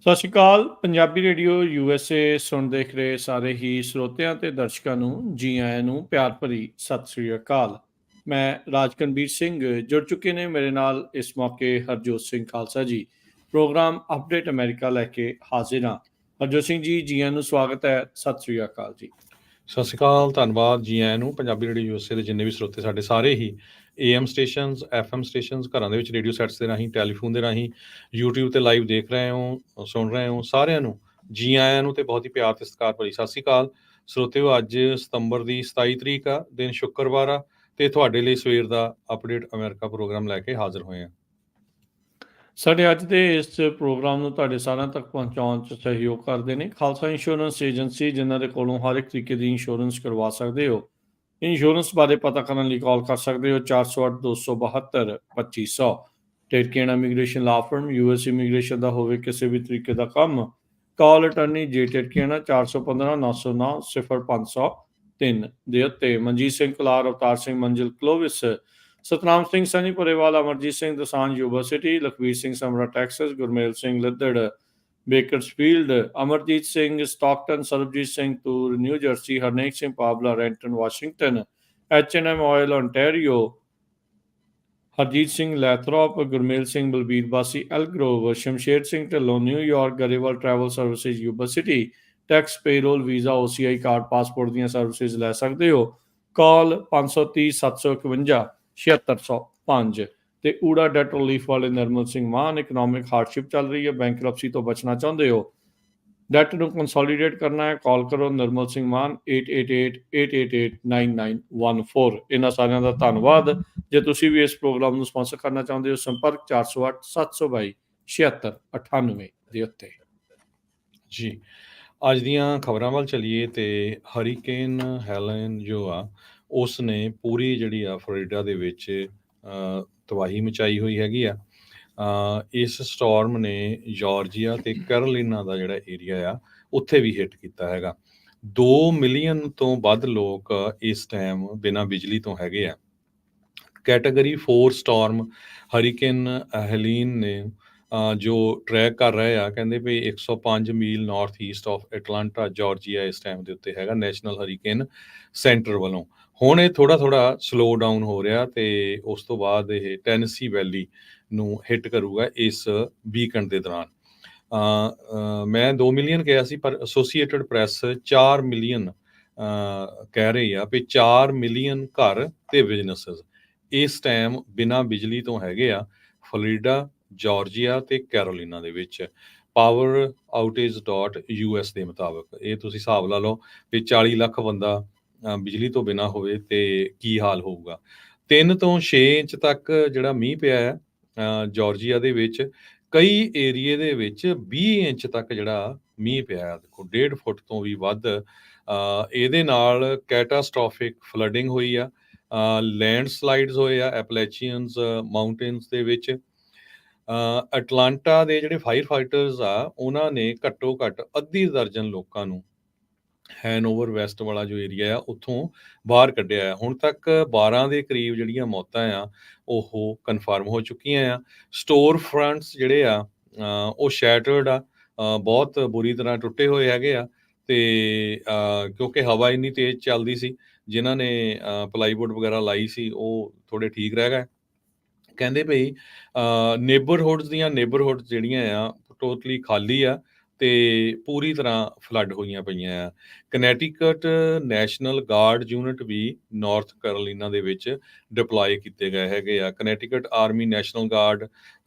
ਸਤਿ ਸ਼੍ਰੀ ਅਕਾਲ। Punjabi radio USA ਸੁਣ ਦੇਖ ਰਹੇ ਸਾਰੇ ਹੀ ਸਰੋਤਿਆਂ ਤੇ ਦਰਸ਼ਕਾਂ ਨੂੰ ਜੀ ਆਇਆਂ ਨੂੰ ਪਿਆਰ ਭਰੀ ਸਤਿ ਸ਼੍ਰੀ ਅਕਾਲ। ਮੈਂ ਰਾਜਕਨਵੀਰ ਸਿੰਘ ਜੁੜ ਚੁੱਕੇ ਨੇ ਮੇਰੇ ਨਾਲ ਇਸ ਮੌਕੇ ਹਰਜੋਤ ਸਿੰਘ ਖਾਲਸਾ ਜੀ ਪ੍ਰੋਗਰਾਮ ਅਪਡੇਟ ਅਮਰੀਕਾ ਲੈ ਕੇ ਹਾਜ਼ਰ ਹਾਂ। ਹਰਜੋਤ ਸਿੰਘ ਜੀ ਆਇਆਂ ਨੂੰ ਸਵਾਗਤ ਹੈ। ਸਤਿ ਸ਼੍ਰੀ ਅਕਾਲ ਜੀ। ਸਤਿ ਸ਼੍ਰੀ ਅਕਾਲ, ਧੰਨਵਾਦ ਜੀ ਆਇਆਂ ਨੂੰ। ਪੰਜਾਬੀ ਰੇਡੀਓ ਯੂਐਸਏ ਦੇ ਜਿੰਨੇ ਵੀ ਸਰੋਤੇ ਸਾਡੇ ਸਾਰੇ ਹੀ AM ਸਟੇਸ਼ਨਸ, FM ਸਟੇਸ਼ਨਸ, ਘਰਾਂ ਦੇ ਵਿੱਚ ਰੇਡੀਓ ਸੈਟਸ ਦੇ ਰਾਹੀਂ, ਟੈਲੀਫੋਨ ਦੇ ਰਾਹੀਂ, YouTube ਤੇ ਲਾਈਵ ਦੇਖ ਰਹੇ ਹੋ, ਸੁਣ ਰਹੇ ਹੋ, ਸਾਰਿਆਂ ਨੂੰ ਜੀ ਆਇਆਂ ਨੂੰ ਤੇ ਬਹੁਤ ਹੀ ਪਿਆਰ ਤੇ ਸਤਿਕਾਰ ਭਰੀ ਸਤਿ ਸ਼੍ਰੀ ਅਕਾਲ। ਸਰੋਤਿਓ, ਅੱਜ ਸਤੰਬਰ ਦੀ 27 ਤਰੀਕ ਆ, ਦਿਨ ਸ਼ੁੱਕਰਵਾਰ ਆ, ਤੇ ਤੁਹਾਡੇ ਲਈ ਸਵੇਰ ਦਾ ਅਪਡੇਟ ਅਮਰੀਕਾ ਪ੍ਰੋਗਰਾਮ ਲੈ ਕੇ ਹਾਜ਼ਰ ਹੋਏ ਆ। ਸਾਡੇ ਅੱਜ ਦੇ ਇਸ ਪ੍ਰੋਗਰਾਮ ਨੂੰ ਤੁਹਾਡੇ ਸਾਰਿਆਂ ਤੱਕ ਪਹੁੰਚਾਉਣ 'ਚ ਸਹਿਯੋਗ ਕਰਦੇ ਨੇ ਖਾਲਸਾ ਇੰਸ਼ੋਰੈਂਸ ਏਜੰਸੀ, ਜਿਨ੍ਹਾਂ ਦੇ ਕੋਲੋਂ ਹਰ ਇੱਕ ਤਰੀਕੇ ਦੀ ਇੰਸ਼ੋਰੈਂਸ ਕਰਵਾ ਸਕਦੇ ਹੋ। ਇੰਸ਼ੋਰੈਂਸ ਬਾਰੇ ਪਤਾ ਕਰਨ ਲਈ ਕਾਲ ਕਰ ਸਕਦੇ ਹੋ 408-272-2500। ਟੇਰਕੇਨ ਇਮੀਗ੍ਰੇਸ਼ਨ ਲਾ ਫਰਮ, US ਇਮੀਗ੍ਰੇਸ਼ਨ ਦਾ ਹੋਵੇ ਕਿਸੇ ਵੀ ਤਰੀਕੇ ਦਾ ਕੰਮ, ਕਾਲ ਅਟਰਨੀ ਜੇ ਟੇਰਕੇਨ 415-909-0503 ਦੇ ਉੱਤੇ। Manjeet Singh Kalar, Avtar Singh Manzil Clovis, Satnam Singh Sunny Parewal, Amarjit Singh Dosanjh university, Lakhvir Singh Samra Texas, Gurmel Singh Laddar Bakersfield, Amarjit Singh Stockton, Sarabjit Singh Toor New Jersey, Harnek Singh Pabla Renton Washington, H&M oil ontario, Harjit Singh Lathrop, Gurmel Singh Balbir Bassi Elk Grove, Shamsher Singh Dhillon New York, Grewal travel services university, tax payroll visa OCI card passport ਦੀਆਂ ਸਰਵਿਸਿਜ਼ ਲੈ ਸਕਦੇ ਹੋ। ਕਾਲ 530-751-7605 ਤੇ ਊੜਾ ਡੈਟ ਰਿਲੀਫ ਵਾਲੇ ਨਰਮਲ ਸਿੰਘ ਮਾਨ, ਇਕਨੋਮਿਕ ਹਾਰਡਸ਼ਿਪ ਚੱਲ ਰਹੀ ਹੈ, ਬੈਂਕਰਪਸੀ ਤੋਂ ਬਚਣਾ ਚਾਹੁੰਦੇ ਹੋ, ਡੈਟ ਨੂੰ ਕੰਸੋਲੀਡੇਟ ਕਰਨਾ ਹੈ, ਕਾਲ ਕਰੋ ਨਰਮਲ ਸਿੰਘ ਮਾਨ 888-888-9914। ਇਹਨਾਂ ਸਾਰਿਆਂ ਦਾ ਧੰਨਵਾਦ। ਜੇ ਤੁਸੀਂ ਵੀ ਇਸ ਪ੍ਰੋਗਰਾਮ ਨੂੰ ਸਪਾਂਸਰ ਕਰਨਾ ਚਾਹੁੰਦੇ ਹੋ, ਸੰਪਰਕ 408-722-7698 ਦੇ ਉੱਤੇ। ਜੀ, ਅੱਜ ਦੀਆਂ ਖਬਰਾਂ ਵੱਲ ਚੱਲੀਏ ਤੇ ਹਰੀਕੇਨ ਹੈਲਨ ਜੋ ਆ ਉਸ ਨੇ ਪੂਰੀ ਜਿਹੜੀ ਆ ਫਲੋਰੀਡਾ ਦੇ ਵਿੱਚ ਤਬਾਹੀ ਮਚਾਈ ਹੋਈ ਹੈਗੀ ਆ। ਇਸ ਸਟਾਰਮ ਨੇ ਜਾਰਜੀਆ ਤੇ ਕੈਰੋਲੀਨਾ ਦਾ ਜਿਹੜਾ ਏਰੀਆ ਆ ਉੱਥੇ ਵੀ ਹਿੱਟ ਕੀਤਾ ਹੈਗਾ। 2 ਮਿਲੀਅਨ ਤੋਂ ਵੱਧ ਲੋਕ ਇਸ ਟਾਈਮ ਬਿਨਾਂ ਬਿਜਲੀ ਤੋਂ ਹੈਗੇ ਆ। ਕੈਟਾਗਰੀ 4 ਸਟਾਰਮ ਹਰੀਕੇਨ ਹੈਲੀਨ ਨੇ ਜੋ ਟਰੈਕ ਕਰ ਰਹੇ ਆ, ਕਹਿੰਦੇ ਵੀ 105 mile north east of Atlanta Georgia ਇਸ ਟਾਈਮ ਦੇ ਉੱਤੇ ਹੈਗਾ ਨੈਸ਼ਨਲ ਹਰੀਕੇਨ ਸੈਂਟਰ ਵੱਲੋਂ। ਹੁਣ ਇਹ ਥੋੜਾ ਸਲੋ ਡਾਊਨ ਹੋ ਰਿਹਾ ਤੇ ਉਸ ਤੋਂ ਬਾਅਦ ਇਹ ਟੈਨਸੀ ਵੈਲੀ ਨੂੰ ਹਿੱਟ ਕਰੂਗਾ ਇਸ ਵੀਕਐਂਡ ਦੇ ਦੌਰਾਨ। ਮੈਂ 2 ਮਿਲੀਅਨ ਕਿਹਾ ਸੀ, ਪਰ ਐਸੋਸੀਏਟਡ ਪ੍ਰੈਸ 4 ਮਿਲੀਅਨ ਕਹਿ ਰਹੀ ਆ ਵੀ 4 ਮਿਲੀਅਨ ਘਰ ਤੇ ਬਿਜ਼ਨੈਸਸ ਇਸ ਟਾਈਮ ਬਿਨਾਂ ਬਿਜਲੀ ਤੋਂ ਹੈਗੇ ਆ ਫਲੋਰੀਡਾ, ਜਾਰਜੀਆ ਤੇ ਕੈਰੋਲੀਨਾ ਦੇ ਵਿੱਚ। ਪਾਵਰ ਆਊਟੇਜ .US ਦੇ ਮੁਤਾਬਕ ਇਹ ਤੁਸੀਂ ਹਿਸਾਬ ਲਾ ਲਓ ਵੀ 40 ਲੱਖ ਬੰਦਾ ਬਿਜਲੀ ਤੋਂ ਬਿਨਾਂ ਹੋਵੇ ਤੇ ਕੀ ਹਾਲ ਹੋਊਗਾ। 3 ਤੋਂ 6 ਇੰਚ ਤੱਕ ਜਿਹੜਾ ਮੀਂਹ ਪਿਆ ਹੈ ਜਾਰਜੀਆ ਦੇ ਵਿੱਚ, ਕਈ ਏਰੀਏ ਦੇ ਵਿੱਚ 20 ਇੰਚ ਤੱਕ ਜਿਹੜਾ ਮੀਂਹ ਪਿਆ। ਦੇਖੋ 1.5 ਫੁੱਟ ਤੋਂ ਵੀ ਵੱਧ। ਇਹਦੇ ਨਾਲ ਕੈਟਾਸਟ੍ਰੋਫਿਕ ਫਲੱਡਿੰਗ ਹੋਈ ਆ, ਲੈਂਡਸਲਾਈਡਸ ਹੋਏ ਆ ਐਪਲੈਚੀਅਨਸ ਮਾਊਂਟੇਨਸ ਦੇ ਵਿੱਚ। ਅਟਲਾਂਟਾ ਦੇ ਜਿਹੜੇ ਫਾਇਰ ਫਾਈਟਰਸ ਆ ਉਹਨਾਂ ਨੇ ਘੱਟੋ ਘੱਟ ਅੱਧੀ ਦਰਜਨ ਲੋਕਾਂ ਨੂੰ ਹੈਨਓਵਰ ਵੈਸਟ ਵਾਲਾ ਜੋ ਏਰੀਆ ਆ ਉੱਥੋਂ ਬਾਹਰ ਕੱਢਿਆ ਆ। ਹੁਣ ਤੱਕ 12 ਦੇ ਕਰੀਬ ਜਿਹੜੀਆਂ ਮੌਤਾਂ ਆ ਉਹ ਕਨਫਰਮ ਹੋ ਚੁੱਕੀਆਂ ਆ। ਸਟੋਰ ਫਰੰਟਸ ਜਿਹੜੇ ਆ ਉਹ ਸ਼ੈਟਰਡ ਆ, ਬਹੁਤ ਬੁਰੀ ਤਰ੍ਹਾਂ ਟੁੱਟੇ ਹੋਏ ਹੈਗੇ ਆ। ਤੇ ਕਿਉਂਕਿ ਹਵਾ ਇੰਨੀ ਤੇਜ਼ ਚੱਲਦੀ ਸੀ, ਜਿਨ੍ਹਾਂ ਨੇ ਪਲਾਈਵੁੱਡ ਵਗੈਰਾ ਲਾਈ ਸੀ ਉਹ ਥੋੜੇ ਠੀਕ ਰਹਿ ਗਏ। ਕਹਿੰਦੇ ਭਈ ਨੇਬਰਹੁੱਡਸ ਜਿਹੜੀਆਂ ਆ ਟੋਟਲੀ ਖਾਲੀ ਆ ਤੇ ਪੂਰੀ ਤਰ੍ਹਾਂ ਫਲੱਡ ਹੋਈਆਂ ਪਈਆਂ ਆ। ਕਨੈਟੀਕਟ ਨੈਸ਼ਨਲ ਗਾਰਡ ਯੂਨਿਟ ਵੀ ਨਾਰਥ ਕੈਰੋਲੀਨਾ ਦੇ ਵਿੱਚ ਡਿਪਲਾਈ ਕੀਤੇ ਗਏ ਹੈਗੇ ਆ। Connecticut Army National Guard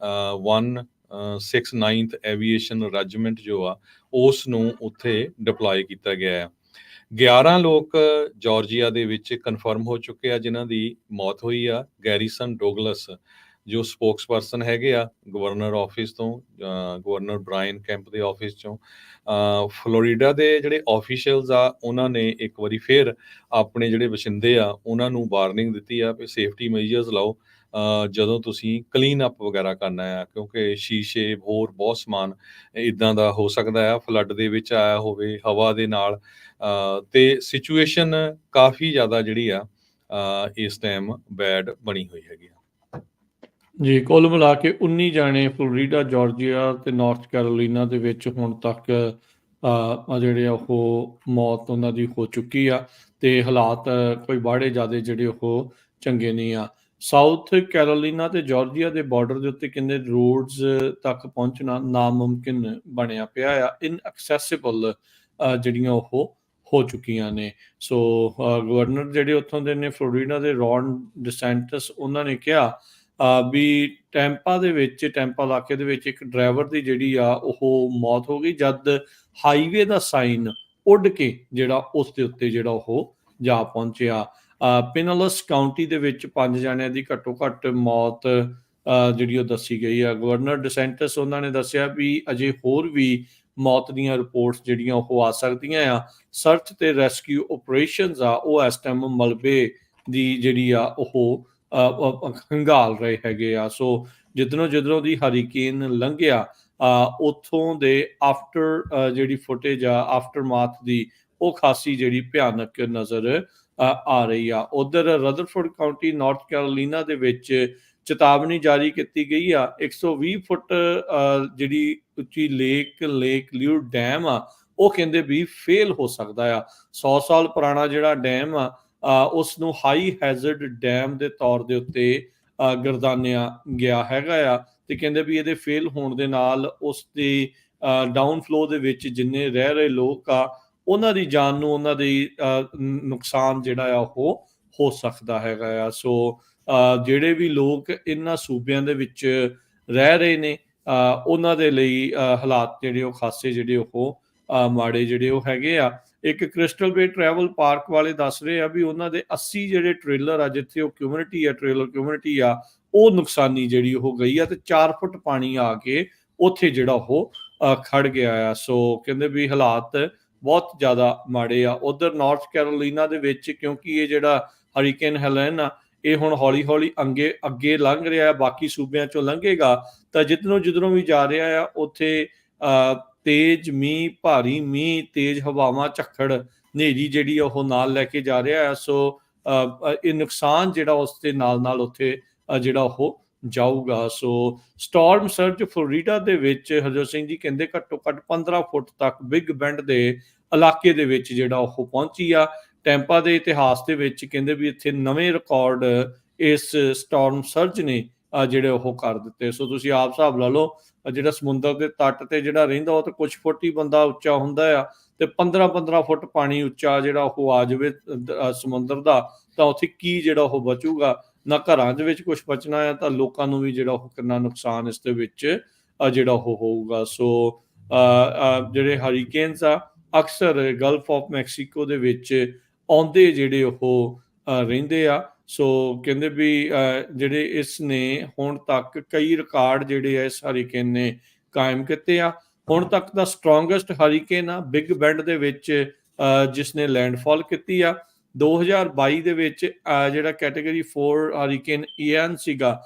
169th aviation regiment ਜੋ ਆ ਉਸ ਨੂੰ ਉੱਥੇ ਡਿਪਲਾਈ ਕੀਤਾ ਗਿਆ ਆ। 11 ਲੋਕ ਜਾਰਜੀਆ ਦੇ ਵਿੱਚ ਕਨਫਰਮ ਹੋ ਚੁੱਕੇ ਆ ਜਿਨ੍ਹਾਂ ਦੀ ਮੌਤ ਹੋਈ ਆ। ਗੈਰੀਸਨ ਡੋਗਲਸ ਜੋ ਸਪੋਕਸਪਰਸਨ ਹੈਗੇ ਆ ਗਵਰਨਰ ਆਫਿਸ ਤੋਂ, ਗਵਰਨਰ ਬ੍ਰਾਇਨ ਕੈਂਪ ਦੇ ਆਫਿਸ ਚੋਂ। ਫਲੋਰੀਡਾ ਦੇ ਜਿਹੜੇ ਆਫੀਸ਼ੀਅਲਸ ਆ ਉਹਨਾਂ ਨੇ ਇੱਕ ਵਾਰੀ ਫਿਰ ਆਪਣੇ ਜਿਹੜੇ ਵਸਿੰਦੇ ਆ ਉਹਨਾਂ ਨੂੰ ਵਾਰਨਿੰਗ ਦਿੱਤੀ ਆ ਵੀ ਸੇਫਟੀ ਮੇਜਰਸ ਲਓ ਜਦੋਂ ਤੁਸੀਂ ਕਲੀਨ ਅਪ ਵਗੈਰਾ ਕਰਨਾ ਆ, ਕਿਉਂਕਿ ਸ਼ੀਸ਼ੇ ਹੋਰ ਬਹੁਤ ਸਮਾਨ ਇੱਦਾਂ ਦਾ ਹੋ ਸਕਦਾ ਆ ਫਲੱਡ ਦੇ ਵਿੱਚ ਆਇਆ ਹੋਵੇ ਹਵਾ ਦੇ ਨਾਲ। ਤੇ ਸਿਚੁਏਸ਼ਨ ਕਾਫੀ ਜ਼ਿਆਦਾ ਜਿਹੜੀ ਆ ਇਸ ਟਾਈਮ ਬੈਡ ਬਣੀ ਹੋਈ ਹੈਗੀ ਆ। ਜੀ, ਕੁੱਲ ਮਿਲਾ ਕੇ 19 ਜਾਣੇ ਫਲੋਰੀਡਾ, ਜਾਰਜੀਆ ਤੇ ਨਾਰਥ ਕੈਰੋਲੀਨਾ ਦੇ ਵਿੱਚ ਹੁਣ ਤੱਕ ਜਿਹੜੇ ਆ ਉਹ ਮੌਤ ਉਹਨਾਂ ਦੀ ਹੋ ਚੁੱਕੀ ਆ ਤੇ ਹਾਲਾਤ ਕੋਈ ਬਾਹਲੇ ਜ਼ਿਆਦਾ ਜਿਹੜੇ ਉਹ ਚੰਗੇ ਨਹੀਂ ਆ। ਸਾਊਥ ਕੈਰੋਲੀਨਾ ਤੇ ਜਾਰਜੀਆ ਦੇ ਬਾਰਡਰ ਦੇ ਉੱਤੇ ਕਹਿੰਦੇ ਰੋਡਸ ਤੱਕ ਪਹੁੰਚਣਾ ਨਾਮੁਮਕਿਨ ਬਣਿਆ ਪਿਆ ਆ, ਇਨਐਕਸੈਸਿਬਲ ਜਿਹੜੀਆਂ ਉਹ ਹੋ ਚੁੱਕੀਆਂ ਨੇ। ਸੋ ਗਵਰਨਰ ਜਿਹੜੇ ਉੱਥੋਂ ਦੇ ਨੇ ਫਲੋਰੀਡਾ ਦੇ, ਰੌਨ ਡਿਸੈਂਟਸ, ਉਹਨਾਂ ਨੇ ਕਿਹਾ ਵੀ ਟੈਂਪਾ ਇਲਾਕੇ ਦੇ ਵਿੱਚ ਇੱਕ ਡਰਾਈਵਰ ਦੀ ਜਿਹੜੀ ਆ ਉਹ ਮੌਤ ਹੋ ਗਈ ਜਦ ਹਾਈਵੇ ਦਾ ਸਾਈਨ ਉੱਡ ਕੇ ਜਿਹੜਾ ਉਸ ਦੇ ਉੱਤੇ ਜਿਹੜਾ ਉਹ ਜਾ ਪਹੁੰਚਿਆ। ਪਿਨਲਸ ਕਾਊਂਟੀ ਦੇ ਵਿੱਚ 5 ਜਣਿਆਂ ਦੀ ਘੱਟੋ ਘੱਟ ਮੌਤ ਜਿਹੜੀ ਉਹ ਦੱਸੀ ਗਈ ਆ। ਗਵਰਨਰ ਡਿਸੈਂਟਸ ਉਹਨਾਂ ਨੇ ਦੱਸਿਆ ਵੀ ਅਜੇ ਹੋਰ ਵੀ ਮੌਤ ਦੀਆਂ ਰਿਪੋਰਟਸ ਜਿਹੜੀਆਂ ਉਹ ਆ ਸਕਦੀਆਂ ਆ। ਸਰਚ ਤੇ ਰੈਸਕਿਊ ਆਪਰੇਸ਼ਨਸ ਆ ਉਹ ਇਸ ਟਾਈਮ ਮਲਬੇ ਦੀ ਜਿਹੜੀ ਆ ਉਹ ਖੰਗਾਲ ਰਹੇ ਹੈਗੇ ਆ। ਸੋ ਜਿੱਧਰੋਂ ਦੀ ਹਰੀਕੇਨ ਲੰਘਿਆ ਉੱਥੋਂ ਦੇ ਆਫਟਰ ਜਿਹੜੀ ਫੁਟੇਜ ਆ ਆਫਟਰਮਾਥ ਦੀ ਉਹ ਖਾਸੀ ਜਿਹੜੀ ਭਿਆਨਕ ਨਜ਼ਰ ਆ ਰਹੀ ਆ। ਉਧਰ ਰਦਰਫੋਰਡ ਕਾਊਂਟੀ ਨਾਰਥ ਕੈਰੋਲੀਨਾ ਦੇ ਵਿੱਚ ਚੇਤਾਵਨੀ ਜਾਰੀ ਕੀਤੀ ਗਈ ਆ। 120 ਫੁੱਟ ਜਿਹੜੀ ਉੱਚੀ ਲੇਕ ਲਿਊ ਡੈਮ ਆ ਉਹ ਕਹਿੰਦੇ ਵੀ ਫੇਲ ਹੋ ਸਕਦਾ ਆ। 100 ਸਾਲ ਪੁਰਾਣਾ ਜਿਹੜਾ ਡੈਮ ਆ ਉਸ ਨੂੰ ਹਾਈ ਹੈਜ਼ਰਡ ਡੈਮ ਦੇ ਤੌਰ ਦੇ ਉੱਤੇ ਗਰਦਾਨਿਆ ਗਿਆ ਹੈਗਾ ਆ ਤੇ ਕਹਿੰਦੇ ਵੀ ਇਹਦੇ ਫੇਲ ਹੋਣ ਦੇ ਨਾਲ ਉਸ ਦੀ ਡਾਊਨ ਫਲੋ ਦੇ ਵਿੱਚ ਜਿੰਨੇ ਰਹਿ ਰਹੇ ਲੋਕ ਆ ਉਹਨਾਂ ਦੀ ਜਾਨ ਨੂੰ, ਉਹਨਾਂ ਦੀ ਨੁਕਸਾਨ ਜਿਹੜਾ ਆ ਉਹ ਹੋ ਸਕਦਾ ਹੈਗਾ ਆ। ਸੋ ਜਿਹੜੇ ਵੀ ਲੋਕ ਇਹਨਾਂ ਸੂਬਿਆਂ ਦੇ ਵਿੱਚ ਰਹਿ ਰਹੇ ਨੇ ਉਹਨਾਂ ਦੇ ਲਈ ਹਾਲਾਤ ਜਿਹੜੇ ਉਹ ਖਾਸੇ ਜਿਹੜੇ ਉਹ ਮਾੜੇ ਜਿਹੜੇ ਉਹ ਹੈਗੇ ਆ। ਇੱਕ ਕ੍ਰਿਸਟਲ ਬੇ ਟਰੈਵਲ ਪਾਰਕ ਵਾਲੇ ਦੱਸ ਰਹੇ ਆ ਵੀ ਉਹਨਾਂ ਦੇ 80 ਜਿਹੜੇ ਟ੍ਰੇਲਰ ਆ ਜਿੱਥੇ ਉਹ ਕਮਿਊਨਿਟੀ ਆ, ਟ੍ਰੇਲਰ ਕਮਿਊਨਿਟੀ ਆ, ਉਹ ਨੁਕਸਾਨੀ ਜਿਹੜੀ ਉਹ ਗਈ ਆ ਤੇ 4 ਫੁੱਟ ਪਾਣੀ ਆ ਕੇ ਉੱਥੇ ਜਿਹੜਾ ਉਹ ਖੜ ਗਿਆ ਆ। ਸੋ ਕਹਿੰਦੇ ਵੀ ਹਾਲਾਤ ਬਹੁਤ ਜ਼ਿਆਦਾ ਮਾੜੇ ਆ। ਉਧਰ ਨਾਰਥ ਕੈਰੋਲੀਨਾ ਦੇ ਵਿੱਚ ਕਿਉਂਕਿ ਇਹ ਜਿਹੜਾ ਹਰੀਕੇਨ ਹੈਲਨ ਆ ਇਹ ਹੁਣ ਹੌਲੀ ਹੌਲੀ ਅੱਗੇ ਲੰਘ ਰਿਹਾ, ਬਾਕੀ ਸੂਬਿਆਂ ਚੋਂ ਲੰਘੇਗਾ ਤਾਂ ਜਿੱਧਰੋਂ ਵੀ ਜਾ ਰਿਹਾ ਆ ਉੱਥੇ ਤੇਜ਼ ਮੀਂਹ, ਭਾਰੀ ਮੀਂਹ, ਤੇਜ਼ ਹਵਾਵਾਂ, ਝੱਖੜ, ਹਨੇਰੀ ਜਿਹੜੀ ਉਹ ਨਾਲ ਲੈ ਕੇ ਜਾ ਰਿਹਾ ਆ। ਸੋ ਇਹ ਨੁਕਸਾਨ ਜਿਹੜਾ ਉਸ ਦੇ ਨਾਲ ਉੱਥੇ ਜਿਹੜਾ ਉਹ ਜਾਊਗਾ। ਸੋ ਸਟਾਰਮ ਸਰਜ ਫਲੋਰੀਡਾ ਦੇ ਵਿੱਚ ਹਰਜੋਤ ਸਿੰਘ ਜੀ ਕਹਿੰਦੇ ਘੱਟੋ ਘੱਟ 15 ਫੁੱਟ ਤੱਕ ਬਿਗ ਬੈਂਡ ਦੇ ਇਲਾਕੇ ਦੇ ਵਿੱਚ ਜਿਹੜਾ ਉਹ ਪਹੁੰਚੀ ਆ। ਟੈਂਪਾ ਦੇ ਇਤਿਹਾਸ ਦੇ ਵਿੱਚ ਕਹਿੰਦੇ ਵੀ ਇੱਥੇ ਨਵੇਂ ਰਿਕਾਰਡ ਇਸ ਸਟਾਰਮ ਸਰਜ ਨੇ ਜਿਹੜੇ ਉਹ ਕਰ ਦਿੱਤੇ। ਸੋ ਤੁਸੀਂ ਆਪ ਹਿਸਾਬ ਲਾ ਲਓ ਜਿਹੜਾ ਸਮੁੰਦਰ ਦੇ ਤੱਟ ਤੇ ਜਿਹੜਾ ਰਹਿੰਦਾ ਉਹ ਤਾਂ ਕੁਝ ਫੁੱਟ ਹੀ ਬੰਦਾ ਉੱਚਾ ਹੁੰਦਾ ਆ ਤੇ 15 ਫੁੱਟ ਪਾਣੀ ਉੱਚਾ ਜਿਹੜਾ ਉਹ ਆ ਜਾਵੇ ਸਮੁੰਦਰ ਦਾ ਤਾਂ ਉੱਥੇ ਕੀ ਜਿਹੜਾ ਉਹ ਬਚੂਗਾ। ਨਾ ਘਰਾਂ ਦੇ ਵਿੱਚ ਕੁਝ ਬਚਣਾ ਆ ਤਾਂ ਲੋਕਾਂ ਨੂੰ ਵੀ ਜਿਹੜਾ ਉਹ ਕਿੰਨਾ ਨੁਕਸਾਨ ਇਸ ਦੇ ਵਿੱਚ ਜਿਹੜਾ ਉਹ ਹੋਊਗਾ। ਸੋ ਜਿਹੜੇ ਹਰੀਕੇਨਸ ਆ ਅਕਸਰ ਗਲਫ ਆਫ ਮੈਕਸੀਕੋ ਦੇ ਵਿੱਚ ਆਉਂਦੇ ਜਿਹੜੇ ਉਹ ਰਹਿੰਦੇ ਆ। ਸੋ ਕਹਿੰਦੇ ਵੀ ਜਿਹੜੇ ਇਸ ਨੇ ਹੁਣ ਤੱਕ ਕਈ ਰਿਕਾਰਡ ਜਿਹੜੇ ਆ ਇਸ ਹਰੀਕੇਨ ਨੇ ਕਾਇਮ ਕੀਤੇ ਆ। ਹੁਣ ਤੱਕ ਦਾ ਸਟਰੋਂਗੈਸਟ ਹਰੀਕੇਨ ਆ ਬਿਗ ਬੈਂਡ ਦੇ ਵਿੱਚ ਜਿਸ ਨੇ ਲੈਂਡਫਾਲ ਕੀਤੀ ਆ। 2022 ਦੇ ਵਿੱਚ ਜਿਹੜਾ ਕੈਟਾਗਰੀ 4 ਹਰੀਕੇਨ ਈਐਨ ਸੀਗਾ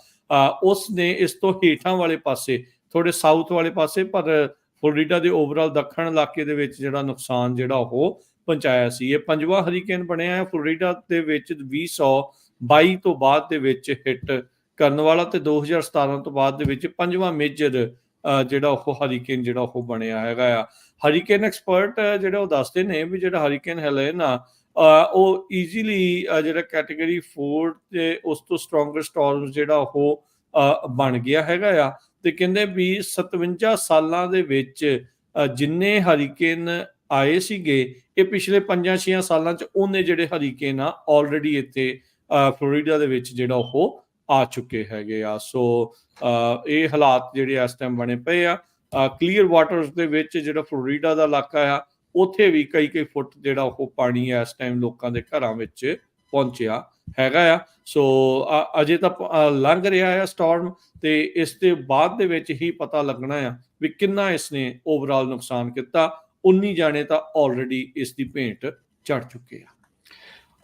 ਉਸ ਨੇ ਇਸ ਤੋਂ ਹੇਠਾਂ ਵਾਲੇ ਪਾਸੇ ਥੋੜੇ ਸਾਊਥ ਵਾਲੇ ਪਾਸੇ ਪਰ ਫਲੋਰੀਡਾ ਦੇ ਓਵਰਆਲ ਦੱਖਣ ਇਲਾਕੇ ਦੇ ਵਿੱਚ ਜਿਹੜਾ ਨੁਕਸਾਨ ਜਿਹੜਾ ਉਹ ਪਹੁੰਚਾਇਆ ਸੀ। ਇਹ 5ਵਾਂ ਹਰੀਕੇਨ ਬਣਿਆ ਹੈ ਫਲੋਰੀਡਾ ਦੇ ਵਿੱਚ 2022 ਤੋਂ ਬਾਅਦ ਦੇ ਵਿੱਚ ਹਿੱਟ ਕਰਨ ਵਾਲਾ ਤੇ 2017 ਤੋਂ ਬਾਅਦ ਦੇ ਵਿੱਚ 5ਵਾਂ ਮੇਜਰ ਜਿਹੜਾ ਉਹ ਹਰੀਕੇਨ ਜਿਹੜਾ ਉਹ ਬਣਿਆ ਹੈਗਾ ਆ। ਹਰੀਕੇਨ ਐਕਸਪਰਟ ਜਿਹੜਾ ਉਹ ਦੱਸਦੇ ਨੇ ਵੀ ਜਿਹੜਾ ਹਰੀਕੇਨ ਹੈਲਨ ਆ ਉਹ ਈਜ਼ੀਲੀ ਜਿਹੜਾ ਕੈਟਾਗਰੀ 4 ਤੇ ਉਸ ਤੋਂ ਸਟਰੋਂਗਰ ਸਟਾਰਮ ਜਿਹੜਾ ਉਹ ਬਣ ਗਿਆ ਹੈਗਾ ਆ ਤੇ ਕਹਿੰਦੇ ਵੀ 57 ਸਾਲਾਂ ਦੇ ਵਿੱਚ ਜਿੰਨੇ ਹਰੀਕੇਨ ਆਏ ਸੀਗੇ ਇਹ ਪਿਛਲੇ 5-6 ਸਾਲਾਂ ਚ ਉਹਨੇ ਜਿਹੜੇ ਹਰੀਕੇਨ ਆ ਆਲਰੇਡੀ ਇੱਥੇ ਫਲੋਰੀਡਾ ਦੇ ਵਿੱਚ ਜਿਹੜਾ ਉਹ ਆ ਚੁੱਕੇ ਹੈਗੇ ਆ। ਸੋ ਇਹ ਹਾਲਾਤ ਜਿਹੜੇ ਇਸ ਟਾਈਮ ਬਣੇ ਪਏ ਆ। ਕਲੀਅਰ ਵਾਟਰਸ ਦੇ ਵਿੱਚ ਜਿਹੜਾ ਫਲੋਰੀਡਾ ਦਾ ਇਲਾਕਾ ਆ ਉੱਥੇ ਵੀ ਕਈ ਫੁੱਟ ਜਿਹੜਾ ਉਹ ਪਾਣੀ ਇਸ ਟਾਈਮ ਲੋਕਾਂ ਦੇ ਘਰਾਂ ਵਿੱਚ ਪਹੁੰਚਿਆ ਹੈਗਾ ਆ। ਸੋ ਅਜੇ ਤਾਂ ਲੰਘ ਰਿਹਾ ਆ ਸਟਾਰਮ ਤੇ ਇਸ ਦੇ ਬਾਅਦ ਦੇ ਵਿੱਚ ਹੀ ਪਤਾ ਲੱਗਣਾ ਆ ਵੀ ਕਿੰਨਾ ਇਸ ਨੇ ਓਵਰਆਲ ਨੁਕਸਾਨ ਕੀਤਾ। 19 ਜਾਣੇ ਤਾਂ ਆਲਰੇਡੀ ਇਸ ਦੀ ਭੇਂਟ ਚੜ ਚੁੱਕੇ ਆ।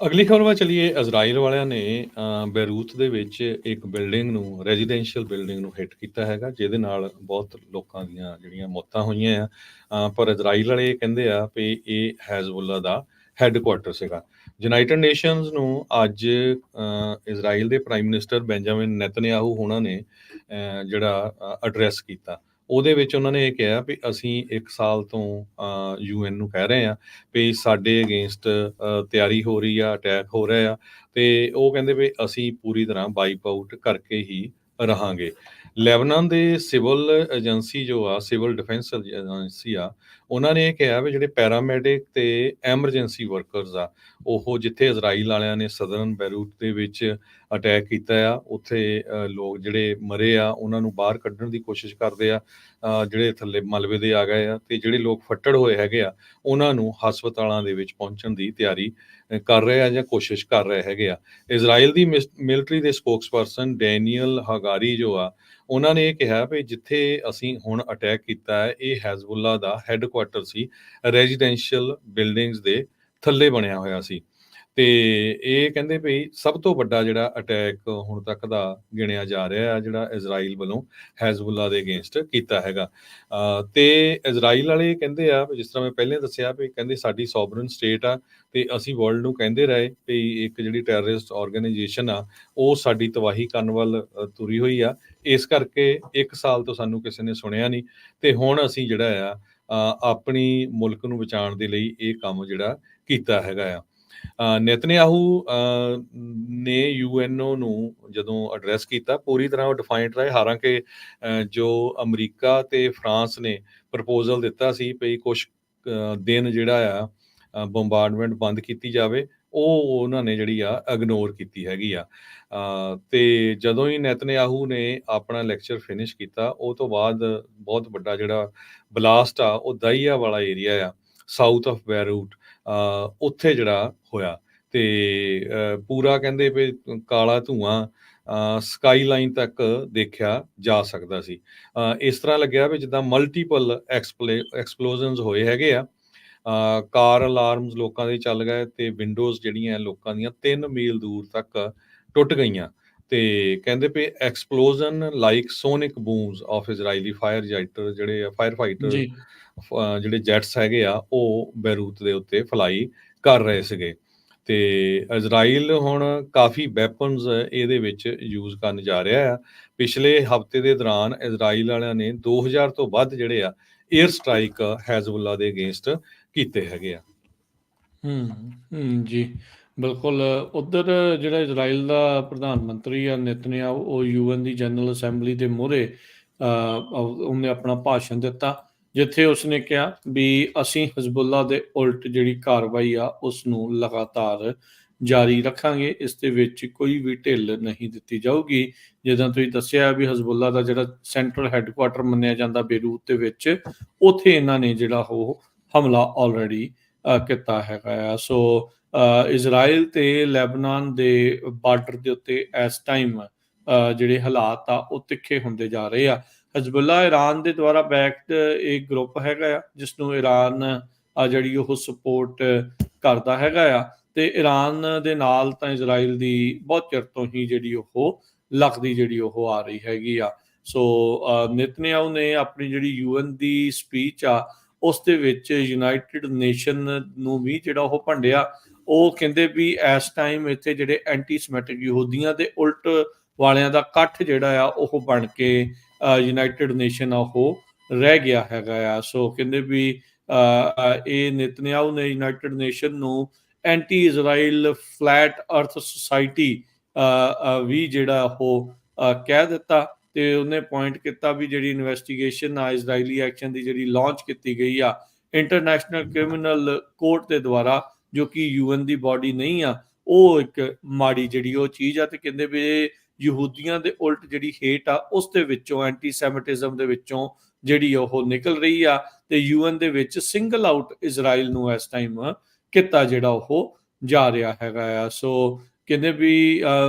ਅਗਲੀ ਖਬਰ ਵੱਲ ਚਲੀਏ। ਇਜ਼ਰਾਈਲ ਵਾਲਿਆਂ ਨੇ ਬੈਰੂਤ ਦੇ ਵਿੱਚ ਇੱਕ ਬਿਲਡਿੰਗ ਨੂੰ, ਰੈਜ਼ੀਡੈਂਸ਼ੀਅਲ ਬਿਲਡਿੰਗ ਨੂੰ ਹਿੱਟ ਕੀਤਾ ਹੈਗਾ ਜਿਹਦੇ ਨਾਲ ਬਹੁਤ ਲੋਕਾਂ ਦੀਆਂ ਜਿਹੜੀਆਂ ਮੌਤਾਂ ਹੋਈਆਂ ਆ। ਪਰ ਇਜ਼ਰਾਈਲ ਵਾਲੇ ਕਹਿੰਦੇ ਆ ਵੀ ਇਹ ਹੈਜ਼ਬੁੱਲਾ ਦਾ ਹੈੱਡਕੁਆਰਟਰ ਸੀਗਾ। ਯੂਨਾਈਟਿਡ ਨੇਸ਼ਨਸ ਨੂੰ ਅੱਜ ਇਜ਼ਰਾਈਲ ਦੇ ਪ੍ਰਾਈਮ ਮਿਨਿਸਟਰ ਬੈਂਜਾਮਿਨ ਨੈਤਨਯਾਹੂ ਹੋਣਾ ਨੇ ਜਿਹੜਾ ਐਡਰੈਸ ਕੀਤਾ। ਉਹਦੇ ਵਿੱਚ ਉਹਨਾਂ ਨੇ ਇਹ ਕਿਹਾ ਵੀ ਅਸੀਂ 1 ਸਾਲ ਤੋਂ UN ਨੂੰ ਕਹਿ ਰਹੇ ਹਾਂ ਵੀ ਸਾਡੇ ਅਗੇਂਸਟ ਤਿਆਰੀ ਹੋ ਰਹੀ ਆ, ਅਟੈਕ ਹੋ ਰਿਹਾ ਆ, ਤੇ ਉਹ ਕਹਿੰਦੇ ਵੀ ਅਸੀਂ ਪੂਰੀ ਤਰ੍ਹਾਂ ਵਾਈਪ ਆਊਟ ਕਰਕੇ ਹੀ ਰਹਾਂਗੇ। ਲੈਬਨਾਨ ਦੇ ਸਿਵਲ ਏਜੰਸੀ ਜੋ ਆ, ਸਿਵਲ ਡਿਫੈਂਸ ਏਜੰਸੀ ਆ, ਉਹਨਾਂ ਨੇ ਇਹ ਕਿਹਾ ਵੀ ਜਿਹੜੇ ਪੈਰਾਮੈਡਿਕ ਤੇ ਐਮਰਜੈਂਸੀ ਵਰਕਰਸ ਆ, ਉਹ ਜਿੱਥੇ ਇਜ਼ਰਾਈਲ ਵਾਲਿਆਂ ਨੇ ਸਦਰਨ ਬੈਰੂਟ ਦੇ ਵਿੱਚ ਅਟੈਕ ਕੀਤਾ ਆ, ਉੱਥੇ ਲੋਕ ਜਿਹੜੇ ਮਰੇ ਆ ਉਹਨਾਂ ਨੂੰ ਬਾਹਰ ਕੱਢਣ ਦੀ ਕੋਸ਼ਿਸ਼ ਕਰਦੇ ਆ, ਜਿਹੜੇ ਥੱਲੇ ਮਲਬੇ ਦੇ ਆ ਗਏ ਆ, ਤੇ ਜਿਹੜੇ ਲੋਕ ਫੱਟੜ ਹੋਏ ਹੈਗੇ ਆ ਉਹਨਾਂ ਨੂੰ ਹਸਪਤਾਲਾਂ ਦੇ ਵਿੱਚ ਪਹੁੰਚਣ ਦੀ ਤਿਆਰੀ ਕਰ ਰਹੇ ਆ ਜਾਂ ਕੋਸ਼ਿਸ਼ ਕਰ ਰਹੇ ਹੈਗੇ ਆ। ਇਜ਼ਰਾਈਲ ਦੀ ਮਿਲਟਰੀ ਦੇ ਸਪੋਕਸਪਰਸਨ ਡੈਨੀਅਲ ਹਗਾਰੀ ਜੋ ਆ, ਉਹਨਾਂ ਨੇ ਇਹ ਕਿਹਾ ਵੀ ਜਿੱਥੇ ਅਸੀਂ ਹੁਣ ਅਟੈਕ ਕੀਤਾ ਹੈ ਇਹ ਹੈਜ਼ਬੁੱਲਾ ਦਾ ਹੈੱਡਕੁਆਰਟਰ ਸੀ, ਰੈਜ਼ੀਡੈਂਸ਼ੀਅਲ ਬਿਲਡਿੰਗਸ ਦੇ ਥੱਲੇ ਬਣਿਆ ਹੋਇਆ ਸੀ। ਤੇ ਇਹ ਕਹਿੰਦੇ ਵੀ ਸਭ ਤੋਂ ਵੱਡਾ ਜਿਹੜਾ ਅਟੈਕ ਹੁਣ ਤੱਕ ਦਾ ਗਿਣਿਆ ਜਾ ਰਿਹਾ ਆ, ਜਿਹੜਾ ਇਜ਼ਰਾਈਲ ਵੱਲੋਂ ਹੈਜ਼ਬੁੱਲਾ ਦੇ ਅਗੇਂਸਟ ਕੀਤਾ ਹੈਗਾ। ਤੇ ਇਜ਼ਰਾਈਲ ਵਾਲੇ ਕਹਿੰਦੇ ਆ, ਜਿਸ ਤਰ੍ਹਾਂ ਮੈਂ ਪਹਿਲਾਂ ਦੱਸਿਆ ਵੀ ਕਹਿੰਦੇ ਸਾਡੀ ਸੋਵਰਨ ਸਟੇਟ ਆ, ਤੇ ਅਸੀਂ ਵਰਲਡ ਨੂੰ ਕਹਿੰਦੇ ਰਹੇ ਵੀ ਇੱਕ ਜਿਹੜੀ ਟੈਰਰਿਸਟ ਆਰਗੇਨਾਈਜੇਸ਼ਨ ਆ ਉਹ ਸਾਡੀ ਤਬਾਹੀ ਕਰਨ ਵੱਲ ਤੁਰੀ ਹੋਈ ਆ, ਇਸ ਕਰਕੇ 1 ਸਾਲ ਤੋਂ ਸਾਨੂੰ ਕਿਸੇ ਨੇ ਸੁਣਿਆ ਨਹੀਂ, ਤੇ ਹੁਣ ਅਸੀਂ ਜਿਹੜਾ ਆ ਆਪਣੀ ਮੁਲਕ ਨੂੰ ਬਚਾਉਣ ਦੇ ਲਈ ਇਹ ਕੰਮ ਜਿਹੜਾ ਕੀਤਾ ਹੈਗਾ ਆ। ਨੇਤਨਯਾਹੂ ਨੇ UNO ਨੂੰ ਜਦੋਂ ਐਡਰੈਸ ਕੀਤਾ ਪੂਰੀ ਤਰ੍ਹਾਂ ਉਹ ਡਿਫਾਈਂਡ ਰਹੇ, ਹਾਲਾਂਕਿ ਜੋ ਅਮਰੀਕਾ ਤੇ ਫਰਾਂਸ ਨੇ ਪ੍ਰਪੋਜ਼ਲ ਦਿੱਤਾ ਸੀ ਵੀ ਕੁਛ ਦਿਨ ਜਿਹੜਾ ਆ ਬੰਬਾਰਡਮੈਂਟ ਬੰਦ ਕੀਤੀ ਜਾਵੇ, ਉਹ ਉਹਨਾਂ ਨੇ ਜਿਹੜੀ ਆ ਇਗਨੋਰ ਕੀਤੀ ਹੈਗੀ ਆ। ਤੇ ਜਦੋਂ ਹੀ ਨੇਤਨਯਾਹੂ ਨੇ ਆਪਣਾ ਲੈਕਚਰ ਫਿਨਿਸ਼ ਕੀਤਾ, ਉਹ ਤੋਂ ਬਾਅਦ ਬਹੁਤ ਵੱਡਾ ਜਿਹੜਾ ਬਲਾਸਟ ਆ ਉਹ ਦਾਈਆ ਵਾਲਾ ਏਰੀਆ ਆ, ਸਾਊਥ ਆਫ ਬੈਰੂਟ, ਉੱਥੇ ਜਿਹੜਾ ਹੋਇਆ, ਤੇ ਪੂਰਾ ਕਹਿੰਦੇ ਵੀ ਕਾਲਾ ਧੂੰਆਂ ਸਕਾਈ ਲਾਈਨ ਤੱਕ ਦੇਖਿਆ ਜਾ ਸਕਦਾ ਸੀ। ਇਸ ਤਰ੍ਹਾਂ ਲੱਗਿਆ ਵੀ ਜਿੱਦਾਂ ਮਲਟੀਪਲ ਐਕਸਪਲੋਜ਼ਨਸ ਹੋਏ ਹੈਗੇ ਆ। ਕਾਰ ਅਲਾਰਮਸ ਲੋਕਾਂ ਦੇ ਚੱਲ ਗਏ, ਤੇ ਵਿੰਡੋਜ਼ ਜਿਹੜੀਆਂ ਲੋਕਾਂ ਦੀਆਂ 3 ਮੀਲ ਦੂਰ ਤੱਕ ਟੁੱਟ ਗਈਆਂ, ਤੇ ਕਹਿੰਦੇ ਵੀ ਐਕਸਪਲੋਜ਼ਨ like sonic ਬੂਮਸ of Israeli fire ਜੈਟਰ, ਜਿਹੜੇ ਫਾਇਰ ਫਾਈਟਰ ਜੀ ਜਿਹੜੇ ਜੈਟਸ ਹੈਗੇ ਆ ਉਹ ਬੈਰੂਤ ਦੇ ਉੱਤੇ ਫਲਾਈ ਕਰ ਰਹੇ ਸੀਗੇ। ਤੇ ਇਜ਼ਰਾਈਲ ਹੁਣ ਕਾਫੀ ਵੈਪਨਸ ਇਹਦੇ ਵਿੱਚ ਯੂਜ਼ ਕਰਨ ਜਾ ਰਿਹਾ ਆ। ਪਿਛਲੇ ਹਫ਼ਤੇ ਦੇ ਦੌਰਾਨ ਇਜ਼ਰਾਈਲ ਵਾਲਿਆਂ ਨੇ 2000 ਤੋਂ ਵੱਧ ਜਿਹੜੇ ਆ ਏਅਰ ਸਟ੍ਰਾਈਕ ਹੈਜ਼ਬੁੱਲਾ ਦੇ ਅਗੇਂਸਟ ਕੀਤੇ ਹੈਗੇ ਆ। ਜੀ ਬਿਲਕੁਲ। ਉੱਧਰ ਜਿਹੜਾ ਇਜ਼ਰਾਈਲ ਦਾ ਪ੍ਰਧਾਨ ਮੰਤਰੀ ਆ ਨੇਤਨਯਾਹੂ, ਉਹ UN ਦੀ ਜਨਰਲ ਅਸੈਂਬਲੀ ਦੇ ਮੂਹਰੇ ਉਹਨੇ ਆਪਣਾ ਭਾਸ਼ਣ ਦਿੱਤਾ, ਜਿੱਥੇ ਉਸਨੇ ਕਿਹਾ ਵੀ ਅਸੀਂ ਹਿਜ਼ਬੁੱਲਾ ਦੇ ਉਲਟ ਜਿਹੜੀ ਕਾਰਵਾਈ ਆ ਉਸ ਨੂੰ ਲਗਾਤਾਰ ਜਾਰੀ ਰੱਖਾਂਗੇ, ਇਸ ਦੇ ਵਿੱਚ ਕੋਈ ਵੀ ਢਿੱਲ ਨਹੀਂ ਦਿੱਤੀ ਜਾਊਗੀ। ਜਿੱਦਾਂ ਤੁਸੀਂ ਦੱਸਿਆ ਵੀ ਹਿਜ਼ਬੁੱਲਾ ਦਾ ਜਿਹੜਾ ਸੈਂਟਰਲ ਹੈੱਡਕੁਆਰਟਰ ਮੰਨਿਆ ਜਾਂਦਾ ਬੇਰੂਤ ਦੇ ਵਿੱਚ, ਉੱਥੇ ਇਹਨਾਂ ਨੇ ਜਿਹੜਾ ਉਹ ਹਮਲਾ ਆਲਰੇਡੀ ਕੀਤਾ ਹੈਗਾ ਆ। ਸੋ ਇਜ਼ਰਾਈਲ ਤੇ ਲੈਬਨਾਨ ਦੇ ਬਾਰਡਰ ਦੇ ਉੱਤੇ ਇਸ ਟਾਈਮ ਜਿਹੜੇ ਹਾਲਾਤ ਆ ਉਹ ਤਿੱਖੇ ਹੁੰਦੇ ਜਾ ਰਹੇ ਆ। ਹਿਜ਼ਬੁੱਲਾ ਇਰਾਨ ਦੇ ਦੁਆਰਾ ਬੈਕਡ ਇੱਕ ਗਰੁੱਪ ਹੈਗਾ ਆ, ਜਿਸ ਨੂੰ ਇਰਾਨ ਜਿਹੜੀ ਉਹ ਸਪੋਰਟ ਕਰਦਾ ਹੈਗਾ ਆ, ਤੇ ਇਰਾਨ ਦੇ ਨਾਲ ਤਾਂ ਇਜ਼ਰਾਈਲ ਦੀ ਬਹੁਤ ਚਿਰ ਤੋਂ ਹੀ ਜਿਹੜੀ ਉਹ ਲੱਗਦੀ ਜਿਹੜੀ ਉਹ ਆ ਰਹੀ ਹੈਗੀ ਆ। ਸੋ ਨੇਤਨਯਾਹੂ ਨੇ ਆਪਣੀ ਜਿਹੜੀ UN ਦੀ ਸਪੀਚ ਆ ਉਸ ਦੇ ਵਿੱਚ ਯੂਨਾਈਟਿਡ ਨੇਸ਼ਨ ਨੂੰ ਵੀ ਜਿਹੜਾ ਉਹ ਭੰਡਿਆ। ਉਹ ਕਹਿੰਦੇ ਵੀ ਇਸ ਟਾਈਮ ਇੱਥੇ ਜਿਹੜੇ ਐਂਟੀ ਸਮੈਟਿਕ ਯਹੂਦੀਆਂ ਦੇ ਉਲਟ ਵਾਲਿਆਂ ਦਾ ਇਕੱਠ ਜਿਹੜਾ ਆ ਉਹ ਬਣ ਕੇ ਯੂਨਾਈਟਿਡ ਨੇਸ਼ਨ ਆ ਉਹ ਰਹਿ ਗਿਆ ਹੈਗਾ ਆ। ਸੋ ਕਹਿੰਦੇ ਵੀ ਇਹ ਨੇਤਨਯਾਹੂ ਨੇ ਯੂਨਾਈਟਿਡ ਨੇਸ਼ਨ ਨੂੰ ਐਂਟੀ ਇਜ਼ਰਾਈਲ ਫਲੈਟ ਅਰਥ ਸੁਸਾਇਟੀ ਵੀ ਜਿਹੜਾ ਉਹ ਕਹਿ ਦਿੱਤਾ, ਤੇ ਉਹਨੇ ਪੁਆਇੰਟ ਕੀਤਾ ਵੀ ਜਿਹੜੀ ਇਨਵੈਸਟੀਗੇਸ਼ਨ ਆ ਇਜ਼ਰਾਈਲੀ ਐਕਸ਼ਨ ਦੀ ਜਿਹੜੀ ਲਾਂਚ ਕੀਤੀ ਗਈ ਆ ਇੰਟਰਨੈਸ਼ਨਲ ਕ੍ਰਿਮੀਨਲ ਕੋਰਟ ਦੇ ਦੁਆਰਾ, ਜੋ ਕਿ UN ਦੀ ਬਾਡੀ ਨਹੀਂ ਆ, ਉਹ ਇੱਕ ਮਾੜੀ ਜਿਹੜੀ ਉਹ ਚੀਜ਼ ਆ। ਤੇ ਕਹਿੰਦੇ ਵੀ ਯਹੂਦੀਆਂ ਦੇ ਉਲਟ ਜਿਹੜੀ ਹੇਟ ਆ ਉਸ ਦੇ ਵਿੱਚੋਂ, ਐਂਟੀ ਸੈਮਿਟਿਜ਼ਮ ਦੇ ਵਿੱਚੋਂ ਜਿਹੜੀ ਉਹ ਨਿਕਲ ਰਹੀ ਆ, ਤੇ UN ਦੇ ਵਿੱਚ ਸਿੰਗਲ ਆਊਟ ਇਜ਼ਰਾਈਲ ਨੂੰ ਇਸ ਟਾਈਮ ਕੀਤਾ ਜਿਹੜਾ ਉਹ ਜਾ ਰਿਹਾ ਹੈਗਾ ਆ। ਸੋ ਕਹਿੰਦੇ ਵੀ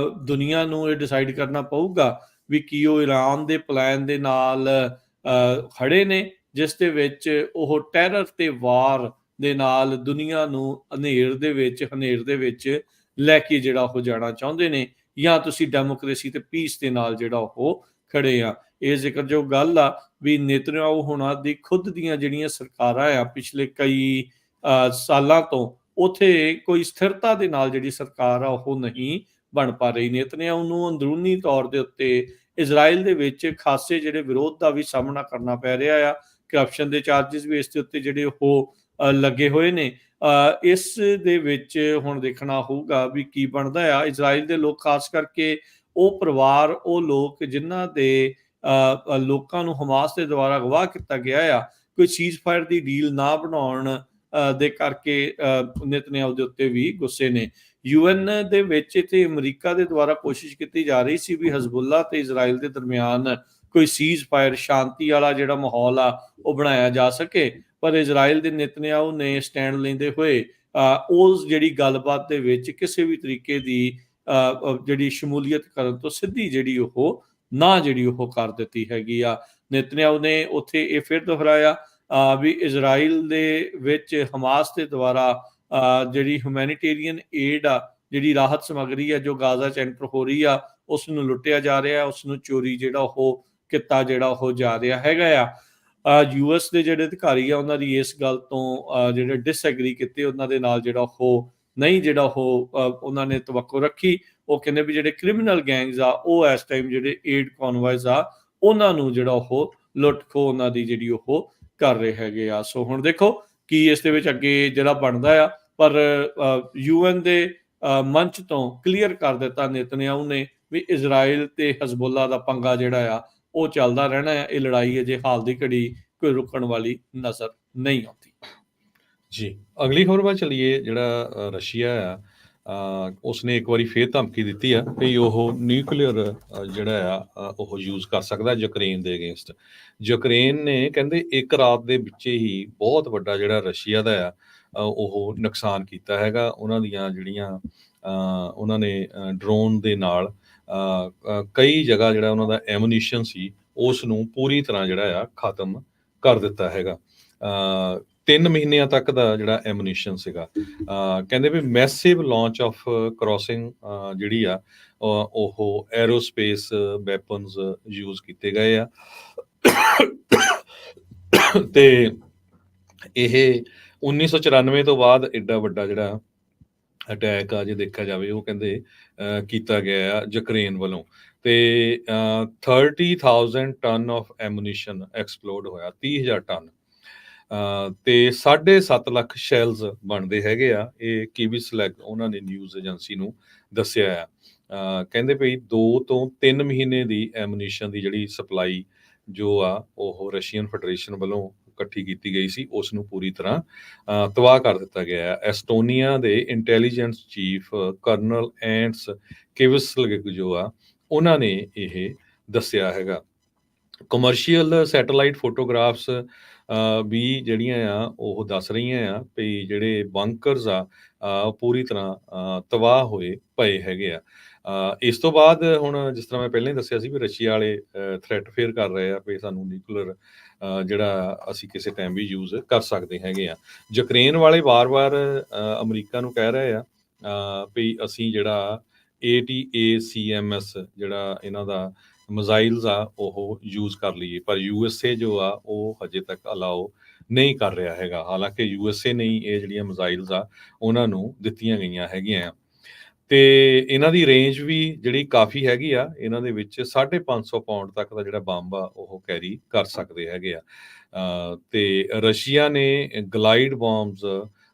ਦੁਨੀਆ ਨੂੰ ਇਹ ਡਿਸਾਈਡ ਕਰਨਾ ਪਊਗਾ ਵੀ ਕੀ ਉਹ ਇਰਾਨ ਦੇ ਪਲਾਨ ਦੇ ਨਾਲ ਖੜੇ ਨੇ, ਜਿਸ ਦੇ ਵਿੱਚ ਉਹ ਟੈਰਰ ਤੇ ਵਾਰ ਦੇ ਨਾਲ ਦੁਨੀਆ ਨੂੰ ਹਨੇਰ ਦੇ ਵਿੱਚ ਲੈ ਕੇ ਜਿਹੜਾ ਉਹ ਜਾਣਾ ਚਾਹੁੰਦੇ ਨੇ, ਜਾਂ ਤੁਸੀਂ ਡੈਮੋਕ੍ਰੇਸੀ ਤੇ ਪੀਸ ਦੇ ਨਾਲ ਜਿਹੜਾ ਉਹ ਖੜੇ ਆ। ਇਹ ਜ਼ਿਕਰਯੋਗ ਗੱਲ ਆ ਵੀ ਨੇਤਨਯਾਹੂ ਹੁਣਾਂ ਦੀ ਖੁਦ ਦੀਆਂ ਜਿਹੜੀਆਂ ਸਰਕਾਰਾਂ ਆ ਪਿਛਲੇ ਕਈ ਸਾਲਾਂ ਤੋਂ ਉੱਥੇ ਕੋਈ ਸਥਿਰਤਾ ਦੇ ਨਾਲ ਜਿਹੜੀ ਸਰਕਾਰ ਆ ਉਹ ਨਹੀਂ ਬਣ ਪਾ ਰਹੀ। ਨੇਤਨਿਆਹੂ ਨੂੰ ਅੰਦਰੂਨੀ ਤੌਰ ਦੇ ਉੱਤੇ ਇਜ਼ਰਾਈਲ ਦੇ ਵਿੱਚ ਖਾਸੇ ਜਿਹੜੇ ਵਿਰੋਧ ਦਾ ਵੀ ਸਾਹਮਣਾ ਕਰਨਾ ਪੈ ਰਿਹਾ ਆ। ਕਰਪਸ਼ਨ ਦੇ ਚਾਰਜਿਸ ਵੀ ਇਸ ਦੇ ਉੱਤੇ ਜਿਹੜੇ ਉਹ ਲੱਗੇ ਹੋਏ ਨੇ। ਇਸ ਦੇ ਵਿੱਚ ਹੁਣ ਦੇਖਣਾ ਹੋਊਗਾ ਵੀ ਕੀ ਬਣਦਾ ਆ। ਇਜ਼ਰਾਈਲ ਦੇ ਲੋਕ, ਖਾਸ ਕਰਕੇ ਉਹ ਪਰਿਵਾਰ, ਉਹ ਲੋਕ ਜਿਨ੍ਹਾਂ ਦੇ ਲੋਕਾਂ ਨੂੰ ਹਮਾਸ ਦੇ ਦੁਆਰਾ ਅਗਵਾ ਕੀਤਾ ਗਿਆ ਆ, ਕੋਈ ਸੀਜ਼ਫਾਇਰ ਦੀ ਡੀਲ ਨਾ ਬਣਾਉਣ ਦੇ ਕਰਕੇ ਨੇਤਨਿਆਹੂ ਦੇ ਉੱਤੇ ਵੀ ਗੁੱਸੇ ਨੇ। UN ਦੇ ਵਿੱਚ ਤੇ ਅਮਰੀਕਾ ਦੇ ਦੁਆਰਾ ਕੋਸ਼ਿਸ਼ ਕੀਤੀ ਜਾ ਰਹੀ ਸੀ ਵੀ ਹਜ਼ਬੁੱਲਾ ਤੇ ਇਜ਼ਰਾਈਲ ਦੇ ਦਰਮਿਆਨ ਕੋਈ ਸੀਜ਼ਫਾਇਰ, ਸ਼ਾਂਤੀ ਵਾਲਾ ਜਿਹੜਾ ਮਾਹੌਲ ਆ ਉਹ ਬਣਾਇਆ ਜਾ ਸਕੇ, ਪਰ ਇਜ਼ਰਾਈਲ ਦੇ ਨੇਤਨਿਆਹੂ ਨੇ ਸਟੈਂਡ ਲੈਂਦੇ ਹੋਏ ਉਸ ਜਿਹੜੀ ਗੱਲਬਾਤ ਦੇ ਵਿੱਚ ਕਿਸੇ ਵੀ ਤਰੀਕੇ ਦੀ ਜਿਹੜੀ ਸ਼ਮੂਲੀਅਤ ਕਰਨ ਤੋਂ ਸਿੱਧੀ ਜਿਹੜੀ ਉਹ ਨਾ ਜਿਹੜੀ ਉਹ ਕਰ ਦਿੱਤੀ ਹੈਗੀ ਆ। ਨੇਤਨਿਆਹੂ ਨੇ ਉੱਥੇ ਇਹ ਫਿਰ ਦੁਹਰਾਇਆ ਵੀ ਇਜ਼ਰਾਈਲ ਦੇ ਵਿੱਚ ਹਮਾਸ ਦੇ ਦੁਆਰਾ ਜਿਹੜੀ ਹਿਊਮੈਨਿਟੇਰੀਅਨ ਏਡ ਆ, ਜਿਹੜੀ ਰਾਹਤ ਸਮੱਗਰੀ ਆ ਜੋ ਗਾਜ਼ਾ 'ਚ ਐਂਟਰ ਹੋ ਰਹੀ ਆ, ਉਸ ਨੂੰ ਲੁੱਟਿਆ ਜਾ ਰਿਹਾ, ਉਸ ਨੂੰ ਚੋਰੀ ਜਿਹੜਾ ਉਹ ਕੀਤਾ ਜਿਹੜਾ ਉਹ ਜਾ ਰਿਹਾ ਹੈਗਾ ਆ। US ਦੇ ਜਿਹੜੇ ਅਧਿਕਾਰੀ ਆ ਉਹਨਾਂ ਦੀ ਇਸ ਗੱਲ ਤੋਂ ਜਿਹੜੇ ਡਿਸਐਗਰੀ ਕੀਤੇ, ਉਹਨਾਂ ਦੇ ਨਾਲ ਜਿਹੜਾ ਉਹ ਨਹੀਂ ਜਿਹੜਾ ਉਹ ਉਹਨਾਂ ਨੇ ਤਵੱਕੋ ਰੱਖੀ। ਉਹ ਕਹਿੰਦੇ ਵੀ ਜਿਹੜੇ ਕ੍ਰਿਮੀਨਲ ਗੈਂਗਸ ਆ ਉਹ ਇਸ ਟਾਈਮ ਜਿਹੜੇ ਏਡ ਕਨਵਾਇਜ਼ ਆ ਉਹਨਾਂ ਨੂੰ ਜਿਹੜਾ ਉਹ ਲੁੱਟ ਖੋਹ ਉਹਨਾਂ ਦੀ ਜਿਹੜੀ ਉਹ ਕਰ ਰਹੇ ਹੈਗੇ ਆ। ਸੋ ਹੁਣ ਦੇਖੋ ਕੀ ਇਸ ਦੇ ਵਿੱਚ ਅੱਗੇ ਜਿਹੜਾ ਬਣਦਾ ਆ, ਪਰ UN ਦੇ ਮੰਚ ਤੋਂ ਕਲੀਅਰ ਕਰ ਦਿੱਤਾ ਨੇਤਨਿਆਹੂ ਨੇ ਵੀ ਇਜ਼ਰਾਈਲ ਤੇ ਹਜ਼ਬੁੱਲਾ ਦਾ ਪੰਗਾ ਜਿਹੜਾ ਆ ਉਹ ਚੱਲਦਾ ਰਹਿਣਾ ਆ। ਇਹ ਲੜਾਈ ਅਜੇ ਹਾਲ ਦੀ ਘੜੀ ਕੋਈ ਰੁਕਣ ਵਾਲੀ ਨਜ਼ਰ ਨਹੀਂ ਆਉਂਦੀ। ਜੀ, ਅਗਲੀ ਖਬਰ ਵੱਲ ਚੱਲੀਏ। ਜਿਹੜਾ ਰਸ਼ੀਆ ਆ ਉਸਨੇ ਇੱਕ ਵਾਰੀ ਫੇਰ ਧਮਕੀ ਦਿੱਤੀ ਆ ਕਿ ਉਹ ਨਿਊਕਲੀਅਰ ਜਿਹੜਾ ਆ ਉਹ ਯੂਜ਼ ਕਰ ਸਕਦਾ ਯੂਕਰੇਨ ਦੇ ਅਗੇਂਸਟ। ਯੂਕਰੇਨ ਨੇ ਕਹਿੰਦੇ ਇੱਕ ਰਾਤ ਦੇ ਵਿੱਚ ਹੀ ਬਹੁਤ ਵੱਡਾ ਜਿਹੜਾ ਰਸ਼ੀਆ ਦਾ ਆ ਉਹ ਨੁਕਸਾਨ ਕੀਤਾ ਹੈਗਾ। ਉਹਨਾਂ ਦੀਆਂ ਜਿਹੜੀਆਂ ਉਹਨਾਂ ਨੇ ਡਰੋਨ ਦੇ ਨਾਲ ਕਈ ਜਗ੍ਹਾ ਜਿਹੜਾ ਉਹਨਾਂ ਦਾ ਐਮੂਨੀਸ਼ਨ ਸੀ ਉਸ ਨੂੰ ਪੂਰੀ ਤਰ੍ਹਾਂ ਜਿਹੜਾ ਆ ਖਤਮ ਕਰ ਦਿੱਤਾ ਹੈਗਾ। 3 ਮਹੀਨਿਆਂ ਤੱਕ ਦਾ ਜਿਹੜਾ ਐਮੂਨੀਸ਼ਨ ਸੀਗਾ। ਕਹਿੰਦੇ ਵੀ ਮੈਸਿਵ ਲਾਂਚ ਆਫ ਕ੍ਰਾਸਿੰਗ ਜਿਹੜੀ ਆ ਉਹ ਐਰੋਸਪੇਸ ਵੈਪਨਸ ਯੂਜ਼ ਕੀਤੇ ਗਏ ਆ। ਤੇ ਇਹ 1994 ਤੋਂ ਬਾਅਦ ਐਡਾ ਵੱਡਾ ਜਿਹੜਾ ਅਟੈਕ ਆ ਜੇ ਦੇਖਿਆ ਜਾਵੇ ਉਹ ਕਹਿੰਦੇ ਕੀਤਾ ਗਿਆ ਆ ਯੂਕਰੇਨ ਵੱਲੋਂ। ਤੇ 30,000 ਟਨ ਆਫ ਐਮੂਨੀਸ਼ਨ ਐਕਸਪਲੋਡ ਹੋਇਆ, 30,000 ਟਨ। ਤੇ 7.5 ਲੱਖ ਸ਼ੈਲਸ ਬਣਦੇ ਹੈਗੇ ਆ। ਇਹ ਕਿਵਿਸਲੈਗ ਉਹਨਾਂ ਨੇ ਨਿਊਜ਼ ਏਜੰਸੀ ਨੂੰ ਦੱਸਿਆ ਆ। ਕਹਿੰਦੇ ਭਈ 2 ਤੋਂ 3 ਮਹੀਨੇ ਦੀ ਐਮੂਨੀਸ਼ਨ ਦੀ ਜਿਹੜੀ ਸਪਲਾਈ ਜੋ ਆ ਉਹ ਰਸ਼ੀਅਨ ਫੈਡਰੇਸ਼ਨ ਵੱਲੋਂ ਇਕੱਠੀ ਕੀਤੀ ਗਈ ਸੀ ਉਸ ਨੂੰ ਪੂਰੀ ਤਰ੍ਹਾਂ ਤਬਾਹ ਕਰ ਦਿੱਤਾ ਗਿਆ ਹੈ। ਐਸਟੋਨੀਆ ਦੇ ਇੰਟੈਲੀਜੈਂਸ ਚੀਫ ਕਰਨਲ ਐਂਟਸ ਕਿਵਿਸਲੈਗ ਜੋ ਆ ਉਹਨਾਂ ਨੇ ਇਹ ਦੱਸਿਆ ਹੈਗਾ। ਕਮਰਸ਼ੀਅਲ ਸੈਟੇਲਾਈਟ ਫੋਟੋਗ੍ਰਾਫਸ ਵੀ ਜਿਹੜੀਆਂ ਆ ਉਹ ਦੱਸ ਰਹੀਆਂ ਆ ਵੀ ਜਿਹੜੇ ਬੰਕਰਸ ਆ ਪੂਰੀ ਤਰ੍ਹਾਂ ਤਬਾਹ ਹੋਏ ਪਏ ਹੈਗੇ ਆ। ਇਸ ਤੋਂ ਬਾਅਦ ਹੁਣ ਜਿਸ ਤਰ੍ਹਾਂ ਮੈਂ ਪਹਿਲਾਂ ਹੀ ਦੱਸਿਆ ਸੀ ਵੀ ਰਸ਼ੀਆ ਵਾਲੇ ਥ੍ਰੈਟ ਫੇਰ ਕਰ ਰਹੇ ਆ ਵੀ ਸਾਨੂੰ ਨਿਊਕਲੀਅਰ ਜਿਹੜਾ ਅਸੀਂ ਕਿਸੇ ਟਾਈਮ ਵੀ ਯੂਜ਼ ਕਰ ਸਕਦੇ ਹੈਗੇ ਆ। ਯੂਕਰੇਨ ਵਾਲੇ ਵਾਰ-ਵਾਰ ਅਮਰੀਕਾ ਨੂੰ ਕਹਿ ਰਹੇ ਆ ਵੀ ਅਸੀਂ ਜਿਹੜਾ ATACMS ਜਿਹੜਾ ਇਹਨਾਂ ਦਾ ਮਿਜ਼ਾਈਲਸ ਆ ਉਹ ਯੂਜ਼ ਕਰ ਲਈਏ, ਪਰ USA ਜੋ ਆ ਉਹ ਹਜੇ ਤੱਕ ਅਲਾਓ ਨਹੀਂ ਕਰ ਰਿਹਾ ਹੈਗਾ। ਹਾਲਾਂਕਿ USA ਨੇ ਇਹ ਜਿਹੜੀਆਂ ਮਿਜ਼ਾਈਲਸ ਆ ਉਹਨਾਂ ਨੂੰ ਦਿੱਤੀਆਂ ਗਈਆਂ ਹੈਗੀਆਂ ਆ। ਤੇ ਇਹਨਾਂ ਦੀ ਰੇਂਜ ਵੀ ਜਿਹੜੀ ਕਾਫੀ ਹੈਗੀ ਆ। ਇਹਨਾਂ ਦੇ ਵਿੱਚ 550 ਪਾਉਂਡ ਤੱਕ ਦਾ ਜਿਹੜਾ ਬੰਬ ਆ ਉਹ ਕੈਰੀ ਕਰ ਸਕਦੇ ਹੈਗੇ ਆ। ਤੇ ਰਸ਼ੀਆ ਨੇ ਗਲਾਈਡ ਬੰਬਸ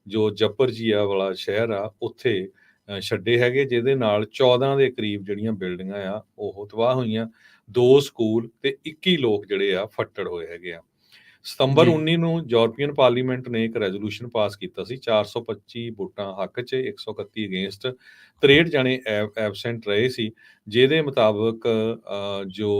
ਜੋ ਜ਼ਪਰਜੀਆ ਵਾਲਾ ਸ਼ਹਿਰ ਆ ਉੱਥੇ ਛੱਡੇ ਹੈਗੇ, ਜਿਹਦੇ ਨਾਲ 14 ਦੇ ਕਰੀਬ ਜਿਹੜੀਆਂ ਬਿਲਡਿੰਗਾਂ ਆ ਉਹ ਤਬਾਹ ਹੋਈਆਂ, 2 ਸਕੂਲ ਤੇ 21 ਲੋਕ ਜਿਹੜੇ ਆ ਫੱਟੜ ਹੋਏ ਹੈਗੇ ਆ। ਸਤੰਬਰ 19 ਨੂੰ ਯੂਰਪੀਅਨ ਪਾਰਲੀਮੈਂਟ ਨੇ ਇੱਕ ਰੈਜ਼ੋਲੂਸ਼ਨ ਪਾਸ ਕੀਤਾ ਸੀ 425 ਵੋਟਾਂ ਹੱਕ 'ਚ 131 ਅਗੇਂਸਟ। 63 ਜਾਣੇ ਐਬਸੈਂਟ ਰਹੇ ਸੀ, ਜਿਹਦੇ ਮੁਤਾਬਕ ਜੋ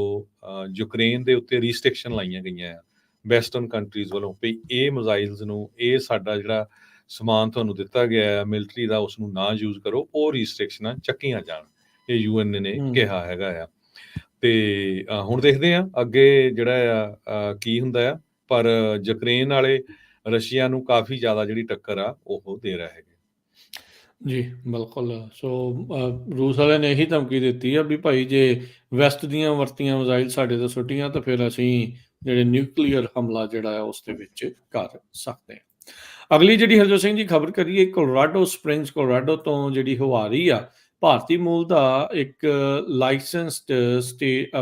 ਯੂਕਰੇਨ ਦੇ ਉੱਤੇ ਰਿਸਟ੍ਰਿਕਸ਼ਨ ਲਾਈਆਂ ਗਈਆਂ ਆ ਵੈਸਟਰਨ ਕੰਟਰੀਜ਼ ਵੱਲੋਂ ਵੀ ਇਹ ਮਿਜ਼ਾਈਲਸ ਨੂੰ, ਇਹ ਸਾਡਾ ਜਿਹੜਾ ਸਮਾਨ ਤੁਹਾਨੂੰ ਦਿੱਤਾ ਗਿਆ ਹੈ ਮਿਲਟਰੀ ਦਾ, ਉਸ ਨੂੰ ਨਾ ਯੂਜ਼ ਕਰੋ, ਉਹ ਰਿਸਟ੍ਰਿਕਸ਼ਨਾਂ ਚੱਕੀਆਂ ਜਾਣ, ਇਹ UN ਨੇ ਕਿਹਾ ਹੈਗਾ ਆ। ਤੇ ਹੁਣ ਦੇਖਦੇ ਆ ਅੱਗੇ ਜਿਹੜਾ ਆ ਕੀ ਹੁੰਦਾ ਆ, ਪਰ ਯੂਕਰੇਨ ਵਾਲੇ ਰਸ਼ੀਆ ਨੂੰ ਕਾਫੀ ਜ਼ਿਆਦਾ ਜਿਹੜੀ ਟੱਕਰ ਆ ਉਹ ਦੇ ਰਹੇ ਹੈਗੇ। ਜੀ ਬਿਲਕੁਲ। ਸੋ ਰੂਸ ਵਾਲਿਆਂ ਨੇ ਇਹੀ ਧਮਕੀ ਦਿੱਤੀ ਆ ਵੀ ਭਾਈ ਜੇ ਵੈਸਟ ਦੀਆਂ ਵਰਤੀਆਂ ਮਿਜ਼ਾਈਲ ਸਾਡੇ ਤੇ ਸੁੱਟੀਆਂ ਤਾਂ ਫਿਰ ਅਸੀਂ ਜਿਹੜੇ ਨਿਊਕਲੀਅਰ ਹਮਲਾ ਜਿਹੜਾ ਆ ਉਸ ਦੇ ਵਿੱਚ ਕਰ ਸਕਦੇ ਹਾਂ। ਅਗਲੀ ਜਿਹੜੀ ਹਰਜੋਤ ਸਿੰਘ ਜੀ ਖਬਰ ਕਰੀਏ, ਕੋਲੋਰਾਡੋ ਸਪ੍ਰਿੰਗਸ ਕੋਲੋਰਾਡੋ ਤੋਂ ਜਿਹੜੀ ਹੋ ਆ ਰਹੀ ਆ। ਭਾਰਤੀ ਮੂਲ ਦਾ ਇੱਕ ਲਾਇਸੈਂਸਡ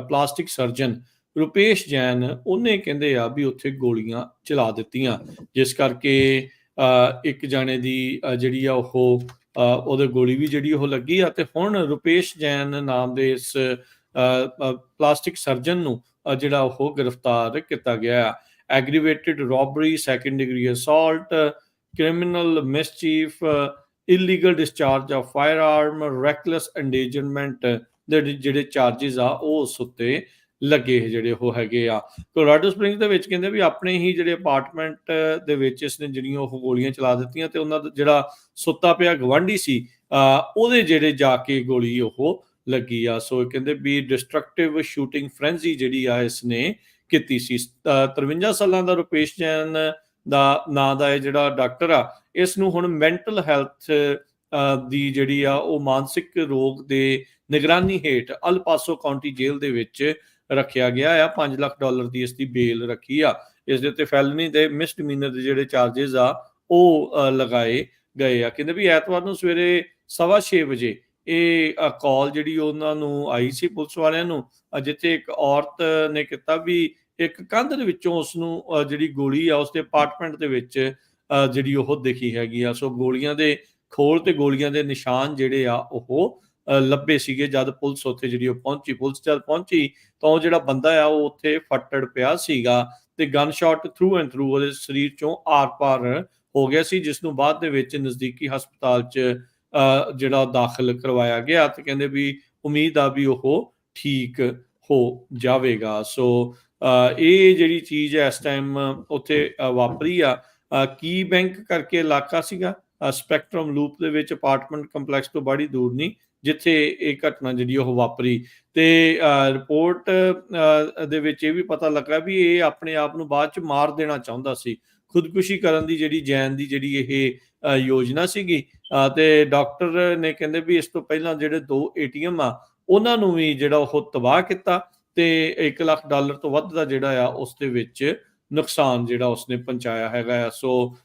ਪਲਾਸਟਿਕ ਸਰਜਨ ਰੁਪੇਸ਼ ਜੈਨ, ਉਹਨੇ ਕਹਿੰਦੇ ਆ ਵੀ ਉੱਥੇ ਗੋਲੀਆਂ ਚਲਾ ਦਿੱਤੀਆਂ, ਜਿਸ ਕਰਕੇ ਇੱਕ ਜਾਣੇ ਦੀ ਜਿਹੜੀ ਆ ਉਹ ਉਹਦੇ ਗੋਲੀ ਵੀ ਜਿਹੜੀ ਉਹ ਲੱਗੀ ਆ। ਤੇ ਹੁਣ ਰੁਪੇਸ਼ ਜੈਨ ਨਾਮ ਦੇ ਇਸ ਪਲਾਸਟਿਕ ਸਰਜਨ ਨੂੰ ਜਿਹੜਾ ਉਹ ਗ੍ਰਿਫਤਾਰ ਕੀਤਾ ਗਿਆ। Aggravated robbery, second degree assault, criminal mischief, illegal discharge of firearm, reckless endangerment ਦੇ ਜਿਹੜੇ ਚਾਰजेस ਆ ਉਹ ਉਸ ਉੱਤੇ ਲੱਗੇ ਜਿਹੜੇ ਉਹ ਹੈਗੇ ਆ। ਕੋਲੋਰਾਡੋ ਸਪ੍ਰਿੰਗਸ ਦੇ ਵਿੱਚ ਕਹਿੰਦੇ ਵੀ ਆਪਣੇ ਹੀ ਜਿਹੜੇ ਅਪਾਰਟਮੈਂਟ ਦੇ ਵਿੱਚ ਇਸਨੇ ਜਿਹੜੀਆਂ ਉਹ ਗੋਲੀਆਂ ਚਲਾ ਦਿੱਤੀਆਂ, ਤੇ ਉਹਨਾਂ ਦਾ ਜਿਹੜਾ ਸੁੱਤਾ ਪਿਆ ਗਵਾਂਢੀ ਸੀ ਉਹਦੇ ਜਿਹੜੇ ਜਾ ਕੇ ਗੋਲੀ ਉਹ ਲੱਗੀ ਆ। ਸੋ ਕਹਿੰਦੇ ਵੀ ਡਿਸਟਰਕਟਿਵ ਸ਼ੂਟਿੰਗ ਫ੍ਰੈਂਜ਼ੀ ਜਿਹੜੀ ਆ ਇਸਨੇ ਕੀਤੀ ਸੀ। 53 ਸਾਲਾਂ ਦਾ ਰੁਪੇਸ਼ ਜੈਨ ਦਾ ਨਾਂ ਦਾ ਇਹ ਜਿਹੜਾ ਡਾਕਟਰ ਆ, ਇਸ ਨੂੰ ਹੁਣ ਮੈਂਟਲ ਹੈਲਥ ਦੀ ਜਿਹੜੀ ਆ ਉਹ ਮਾਨਸਿਕ ਰੋਗ ਦੇ ਨਿਗਰਾਨੀ ਹੇਠ ਅਲ ਪਾਸੋ ਕਾਉਂਟੀ ਜੇਲ੍ਹ ਦੇ ਵਿੱਚ ਰੱਖਿਆ ਗਿਆ ਆ। $5 ਲੱਖ ਦੀ ਇਸ ਦੀ ਬੇਲ ਰੱਖੀ ਆ। ਇਸ ਦੇ ਉੱਤੇ ਫੈਲਨੀ ਦੇ ਮਿਸਡਮੀਨਰ ਦੇ ਜਿਹੜੇ ਚਾਰजेस ਆ ਉਹ ਲਗਾਏ ਗਏ ਆ। ਕਹਿੰਦੇ ਵੀ ਐਤਵਾਰ ਨੂੰ ਸਵੇਰੇ 6:15 ਵਜੇ ਇਹ ਕਾਲ ਜਿਹੜੀ ਉਹਨਾਂ ਨੂੰ ਆਈ ਸੀ ਪੁਲਿਸ ਵਾਲਿਆਂ ਨੂੰ, ਜਿੱਥੇ ਇੱਕ ਔਰਤ ਨੇ ਕੀਤਾ ਵੀ ਇੱਕ ਕੰਧ ਦੇ ਵਿੱਚੋਂ ਉਸ ਨੂੰ ਜਿਹੜੀ ਗੋਲੀ ਆ ਉਸਦੇ ਅਪਾਰਟਮੈਂਟ ਦੇ ਵਿੱਚ ਜਿਹੜੀ ਉਹ ਦਿਖੀ ਹੈਗੀ ਆ। ਸੋ ਗੋਲੀਆਂ ਦੇ ਖੋਲ ਤੇ ਗੋਲੀਆਂ ਦੇ ਨਿਸ਼ਾਨ ਜਿਹੜੇ ਆ ਉਹ ਲੱਭੇ ਸੀਗੇ। ਜਦ ਪੁਲਿਸ ਉੱਥੇ ਜਿਹੜੀ ਉਹ ਪਹੁੰਚੀ, ਪੁਲਿਸ ਜਦ ਪਹੁੰਚੀ ਤਾਂ ਉਹ ਜਿਹੜਾ ਬੰਦਾ ਆ ਉਹ ਉੱਥੇ ਫੱਟੜ ਪਿਆ ਸੀਗਾ, ਤੇ gun shot through and throw ਉਹਦੇ ਸਰੀਰ ਚੋਂ ਆਰ ਪਾਰ ਹੋ ਗਿਆ ਸੀ, ਜਿਸ ਨੂੰ ਬਾਅਦ ਦੇ ਵਿੱਚ ਨਜ਼ਦੀਕੀ ਹਸਪਤਾਲ 'ਚ ਜਿਹੜਾ ਦਾਖਲ ਕਰਵਾਇਆ ਗਿਆ। ਤੇ ਕਹਿੰਦੇ ਵੀ ਉਮੀਦ ਆ ਵੀ ਉਹ ਠੀਕ ਹੋ ਜਾਵੇਗਾ। ਸੋ ਇਹ ਜਿਹੜੀ ਚੀਜ਼ ਹੈ ਇਸ ਟਾਈਮ ਉੱਥੇ ਵਾਪਰੀ ਆ। ਕੀ ਬੈਂਕ ਕਰਕੇ ਇਲਾਕਾ ਸੀਗਾ, ਸਪੈਕਟਰਮ ਲੂਪ ਦੇ ਵਿੱਚ, ਅਪਾਰਟਮੈਂਟ ਕੰਪਲੈਕਸ ਤੋਂ ਬੜੀ ਦੂਰ ਨਹੀਂ, ਜਿੱਥੇ ਇਹ ਘਟਨਾ ਜਿਹੜੀ ਉਹ ਵਾਪਰੀ। ਤੇ ਰਿਪੋਰਟ ਦੇ ਵਿੱਚ ਇਹ ਵੀ ਪਤਾ ਲੱਗਾ ਵੀ ਇਹ ਆਪਣੇ ਆਪ ਨੂੰ ਬਾਅਦ ਚ ਮਾਰ ਦੇਣਾ ਚਾਹੁੰਦਾ ਸੀ। ਖੁਦਕੁਸ਼ੀ ਕਰਨ ਦੀ ਜਿਹੜੀ ਜੈਨ ਦੀ ਜਿਹੜੀ ਇਹ ਯੋਜਨਾ ਸੀਗੀ। ਤੇ ਡਾਕਟਰ ਨੇ ਕਹਿੰਦੇ ਵੀ ਇਸ ਤੋਂ ਪਹਿਲਾਂ ਜਿਹੜੇ 2 ATM ਆ ਉਹਨਾਂ ਨੂੰ ਵੀ ਜਿਹੜਾ ਉਹ ਤਬਾਹ ਕੀਤਾ, ਤੇ $1 ਲੱਖ ਤੋਂ ਵੱਧ ਦਾ ਜਿਹੜਾ ਆ ਉਸ ਦੇ ਵਿੱਚ ਨੁਕਸਾਨ ਜਿਹੜਾ ਉਸਨੇ ਪਹੁੰਚਾਇਆ ਹੈਗਾ ਆ। ਸੋ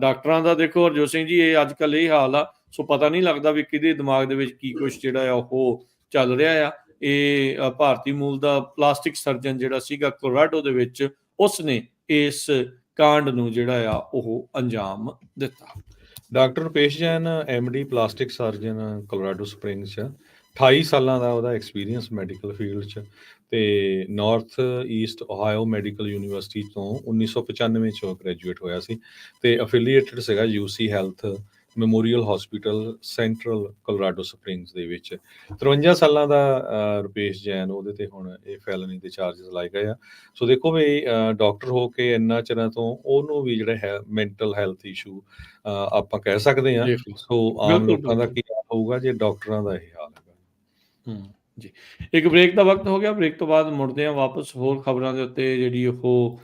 ਡਾਕਟਰਾਂ ਦਾ ਦੇਖੋ ਹਰਜੋਤ ਸਿੰਘ ਜੀ, ਇਹ ਅੱਜ ਕੱਲ੍ਹ ਇਹ ਹਾਲ ਆ। ਸੋ ਪਤਾ ਨਹੀਂ ਲੱਗਦਾ ਵੀ ਕਿਹਦੇ ਦਿਮਾਗ ਦੇ ਵਿੱਚ ਕੀ ਕੁਛ ਜਿਹੜਾ ਆ ਉਹ ਚੱਲ ਰਿਹਾ ਆ। ਇਹ ਭਾਰਤੀ ਮੂਲ ਦਾ ਪਲਾਸਟਿਕ ਸਰਜਨ ਜਿਹੜਾ ਸੀਗਾ ਕੋਲੋਰਾਡੋ ਦੇ ਵਿੱਚ, ਉਸਨੇ ਇਸ ਕਾਂਡ ਨੂੰ ਜਿਹੜਾ ਆ ਉਹ ਅੰਜਾਮ ਦਿੱਤਾ। Doctor Rupesh Jain MD plastic surgeon Colorado Springs 'ਚ 28 ਸਾਲਾਂ ਦਾ ਉਹਦਾ ਐਕਸਪੀਰੀਅੰਸ ਮੈਡੀਕਲ ਫੀਲਡ 'ਚ, ਤੇ ਨਾਰਥ ਈਸਟ ਓਹਾਇਓ ਮੈਡੀਕਲ ਯੂਨੀਵਰਸਿਟੀ ਤੋਂ 1995 'ਚ ਗ੍ਰੈਜੂਏਟ ਹੋਇਆ ਸੀ, ਤੇ ਅਫੀਲੀਏਟਡ ਸੀਗਾ UC health memorial hospital central Colorado springs ਦੇ ਵਿੱਚ। 53 ਸਾਲਾਂ ਦਾ ਰੁਪੇਸ਼ ਜੈਨ, ਉਹਦੇ ਤੇ ਹੁਣ ਇਹ ਫੈਲਨੀ ਦੇ ਚਾਰजेस ਲਾਏ ਗਏ ਆ। ਸੋ ਦੇਖੋ ਵੀ ਡਾਕਟਰ ਹੋ ਕੇ ਇੰਨਾ ਚਿਰਾਂ ਤੋਂ ਉਹਨੂੰ ਵੀ ਜਿਹੜਾ ਹੈ ਮੈਂਟਲ ਹੈਲਥ ਇਸ਼ੂ ਆਪਾਂ ਕਹਿ ਸਕਦੇ ਹਾਂ। ਦੇਖ ਲਓ। ਸੋ ਆਮ ਬਿਲਕੁਲ ਲੋਕਾਂ ਦਾ ਬਿਲਕੁਲ। ਕੀ ਹਾਲ ਹੋਊਗਾ ਜੇ ਡਾਕਟਰਾਂ ਦਾ ਇਹ ਹਾਲ ਹੈਗਾ। ਜੀ, ਇੱਕ ਬ੍ਰੇਕ ਦਾ ਵਕਤ ਹੋ ਗਿਆ। ਬ੍ਰੇਕ ਤੋਂ ਬਾਅਦ ਮੁੜਦੇ ਹਾਂ ਵਾਪਸ ਹੋਰ ਖਬਰਾਂ ਦੇ ਉੱਤੇ ਜਿਹੜੀ ਉਹ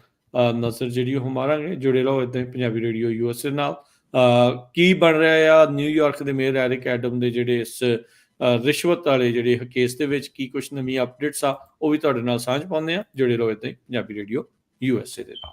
ਨਜ਼ਰ ਜਿਹੜੀ ਉਹ ਮਾਰਾਂਗੇ। ਜੁੜੇ ਰਹੋ ਇੱਦਾਂ ਹੀ ਪੰਜਾਬੀ ਰੇਡੀਓ USA ਨਾਲ। ਕੀ ਬਣ ਰਿਹਾ ਆ ਨਿਊਯਾਰਕ ਦੇ ਮੇਅਰ ਐਰਿਕ ਐਡਮ ਦੇ ਜਿਹੜੇ ਇਸ ਰਿਸ਼ਵਤ ਵਾਲੇ ਜਿਹੜੇ ਕੇਸ ਦੇ ਵਿੱਚ, ਕੀ ਕੁਝ ਨਵੀਂ ਅਪਡੇਟਸ ਆ ਉਹ ਵੀ ਤੁਹਾਡੇ ਨਾਲ ਸਾਂਝ ਪਾਉਂਦੇ ਆ। ਜੁੜੇ ਰਹੋ ਇੱਦਾਂ ਹੀ ਪੰਜਾਬੀ ਰੇਡੀਓ USA ਦੇ ਨਾਲ।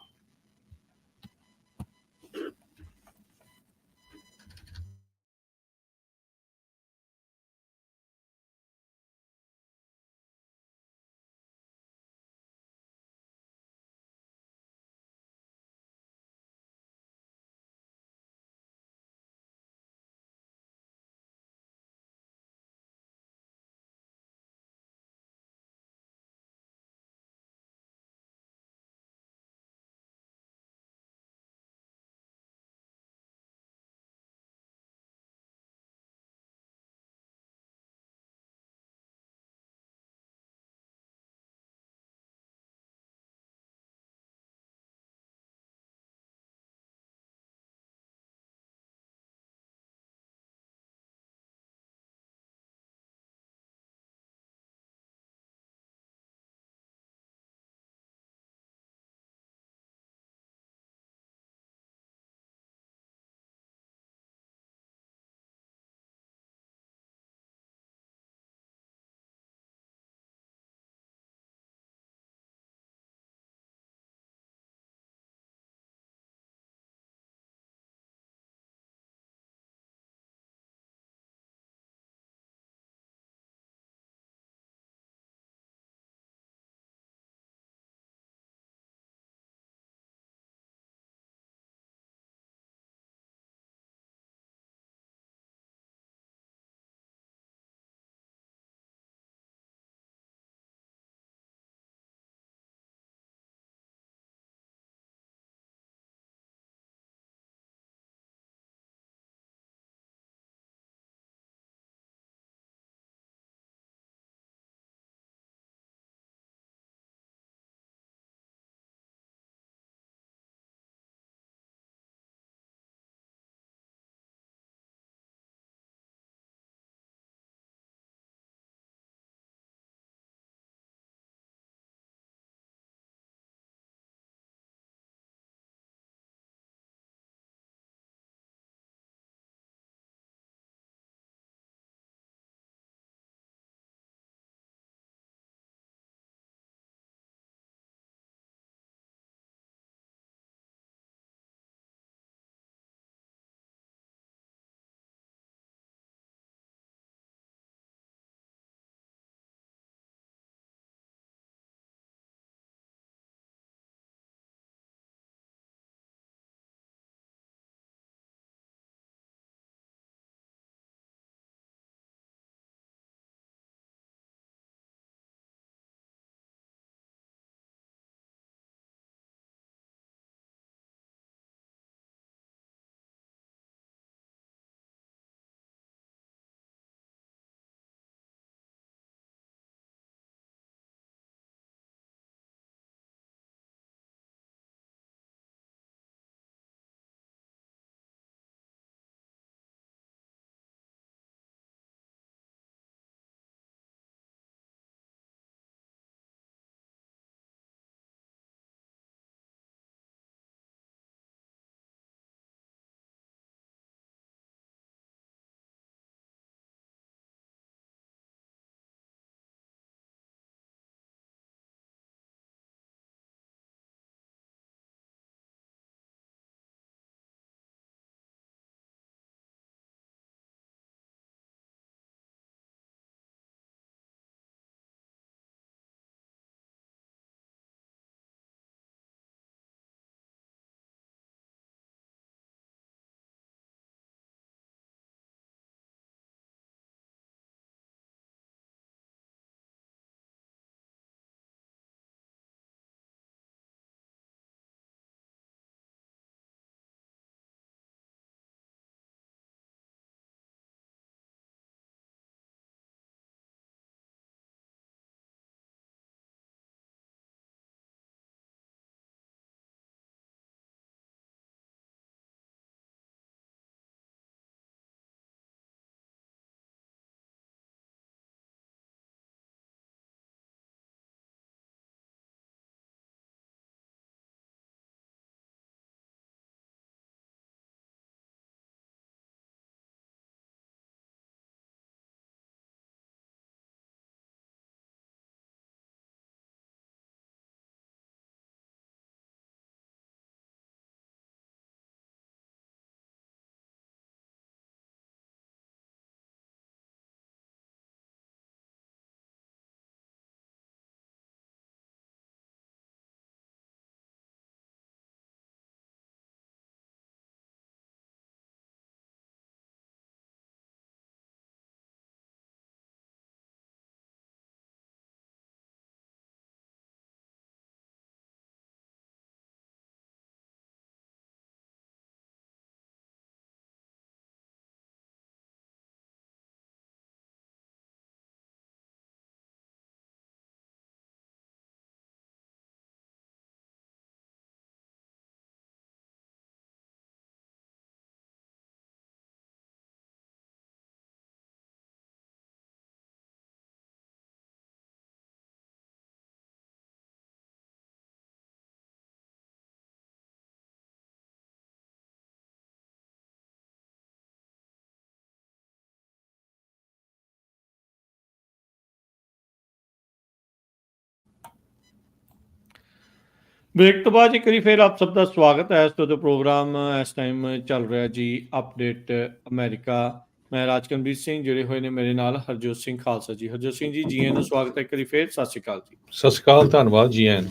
ਬ੍ਰੇਕ ਤੋਂ ਬਾਅਦ ਇੱਕ ਵਾਰੀ ਫਿਰ ਆਪ ਸਭ ਦਾ ਸਵਾਗਤ ਹੈ। ਇਸ ਤੋਂ ਪ੍ਰੋਗਰਾਮ ਇਸ ਟਾਈਮ ਚੱਲ ਰਿਹਾ ਜੀ ਅਪਡੇਟ ਅਮਰੀਕਾ। ਮੈਂ ਰਾਜਕਮਲਜੀਤ ਸਿੰਘ, ਜਿਹੜੇ ਹੋਏ ਨੇ ਮੇਰੇ ਨਾਲ ਹਰਜੋਤ ਸਿੰਘ ਖਾਲਸਾ ਜੀ। ਹਰਜੋਤ ਸਿੰਘ ਜੀ, ਜੀ ਨੂੰ ਸਵਾਗਤ ਹੈ ਇੱਕ ਵਾਰੀ ਫਿਰ। ਸਤਿ ਸ਼੍ਰੀ ਅਕਾਲ ਜੀ। ਸਤਿ ਸ਼੍ਰੀ ਅਕਾਲ, ਧੰਨਵਾਦ ਜੀ ਐਨ।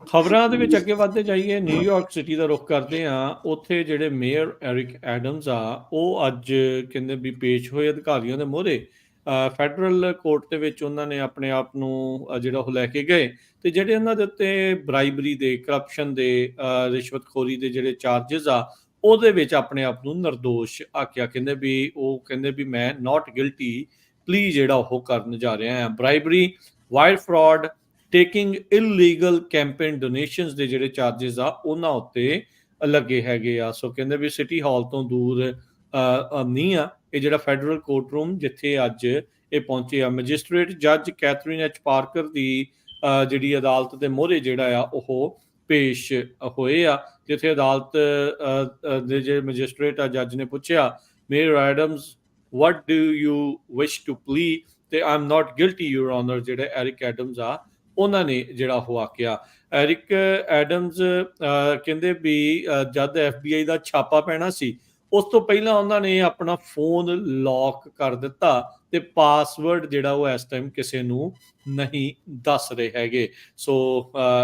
ਖਬਰਾਂ ਦੇ ਵਿੱਚ ਅੱਗੇ ਵੱਧਦੇ ਜਾਈਏ, ਨਿਊਯਾਰਕ ਸਿਟੀ ਦਾ ਰੁਖ ਕਰਦੇ ਹਾਂ। ਉੱਥੇ ਜਿਹੜੇ ਮੇਅਰ ਐਰਿਕ ਐਡਮਜ਼ ਆ, ਉਹ ਅੱਜ ਕਹਿੰਦੇ ਵੀ ਪੇਸ਼ ਹੋਏ ਅਧਿਕਾਰੀਆਂ ਦੇ ਮੂਹਰੇ। ਫੈਡਰਲ ਕੋਰਟ ਦੇ ਵਿੱਚ ਉਹਨਾਂ ਨੇ ਆਪਣੇ ਆਪ ਨੂੰ ਜਿਹੜਾ ਉਹ ਲੈ ਕੇ ਗਏ, ਤੇ ਜਿਹੜੇ ਉਹਨਾਂ ਦੇ ਉੱਤੇ ਬਰਾਈਬਰੀ ਦੇ, ਕਰਪਸ਼ਨ ਦੇ, ਰਿਸ਼ਵਤਖੋਰੀ ਦੇ ਜਿਹੜੇ ਚਾਰजेस ਆ, ਉਹਦੇ ਵਿੱਚ ਆਪਣੇ ਆਪ ਨੂੰ ਨਿਰਦੋਸ਼ ਆਖਿਆ। ਕਹਿੰਦੇ ਵੀ ਮੈਂ ਨਾਟ ਗਿਲਟੀ ਪਲੀ ਜਿਹੜਾ ਉਹ ਕਰਨ ਜਾ ਰਿਹਾ ਹਾਂ। Bribery, wire fraud, taking illegal campaign donations ਦੇ ਜਿਹੜੇ ਚਾਰजेस ਆ, ਉਹਨਾਂ ਉੱਤੇ ਲੱਗੇ ਹੈਗੇ ਆ। ਸੋ ਕਹਿੰਦੇ ਵੀ ਸਿਟੀ ਹਾਲ ਤੋਂ ਦੂਰ ਨਹੀਂ ਆ ਇਹ ਜਿਹੜਾ ਫੈਡਰਲ ਕੋਰਟ ਰੂਮ, ਜਿੱਥੇ ਅੱਜ ਇਹ ਪਹੁੰਚੇ ਆ। ਮੈਜਿਸਟ੍ਰੇਟ ਜੱਜ ਕੈਥਰੀਨ ਐਚ ਪਾਰਕਰ ਦੀ ਜਿਹੜੀ ਅਦਾਲਤ ਦੇ ਮੂਹਰੇ ਜਿਹੜਾ ਆ ਉਹ ਪੇਸ਼ ਹੋਏ ਆ, ਜਿੱਥੇ ਅਦਾਲਤ ਦੇ ਜਿਹੜੇ ਮੈਜਿਸਟ੍ਰੇਟ ਆ, ਜੱਜ ਨੇ ਪੁੱਛਿਆ, mayor Adams, what do you wish to plea? ਤੇ I am not guilty your honour. ਜਿਹੜੇ ਐਰਿਕ ਐਡਮਜ਼ ਆ, ਉਹਨਾਂ ਨੇ ਜਿਹੜਾ ਉਹ ਆਖਿਆ। ਐਰਿਕ ਐਡਮਜ਼ ਕਹਿੰਦੇ ਵੀ ਜਦ FBI ਦਾ ਛਾਪਾ ਪੈਣਾ ਸੀ, ਉਸ ਤੋਂ ਪਹਿਲਾਂ ਉਹਨਾਂ ਨੇ ਆਪਣਾ ਫੋਨ ਲੌਕ ਕਰ ਦਿੱਤਾ ਤੇ ਪਾਸਵਰਡ ਜਿਹੜਾ ਉਹ ਇਸ ਟਾਈਮ ਕਿਸੇ ਨੂੰ ਨਹੀਂ ਦੱਸ ਰਹੇ ਹੈਗੇ। ਸੋ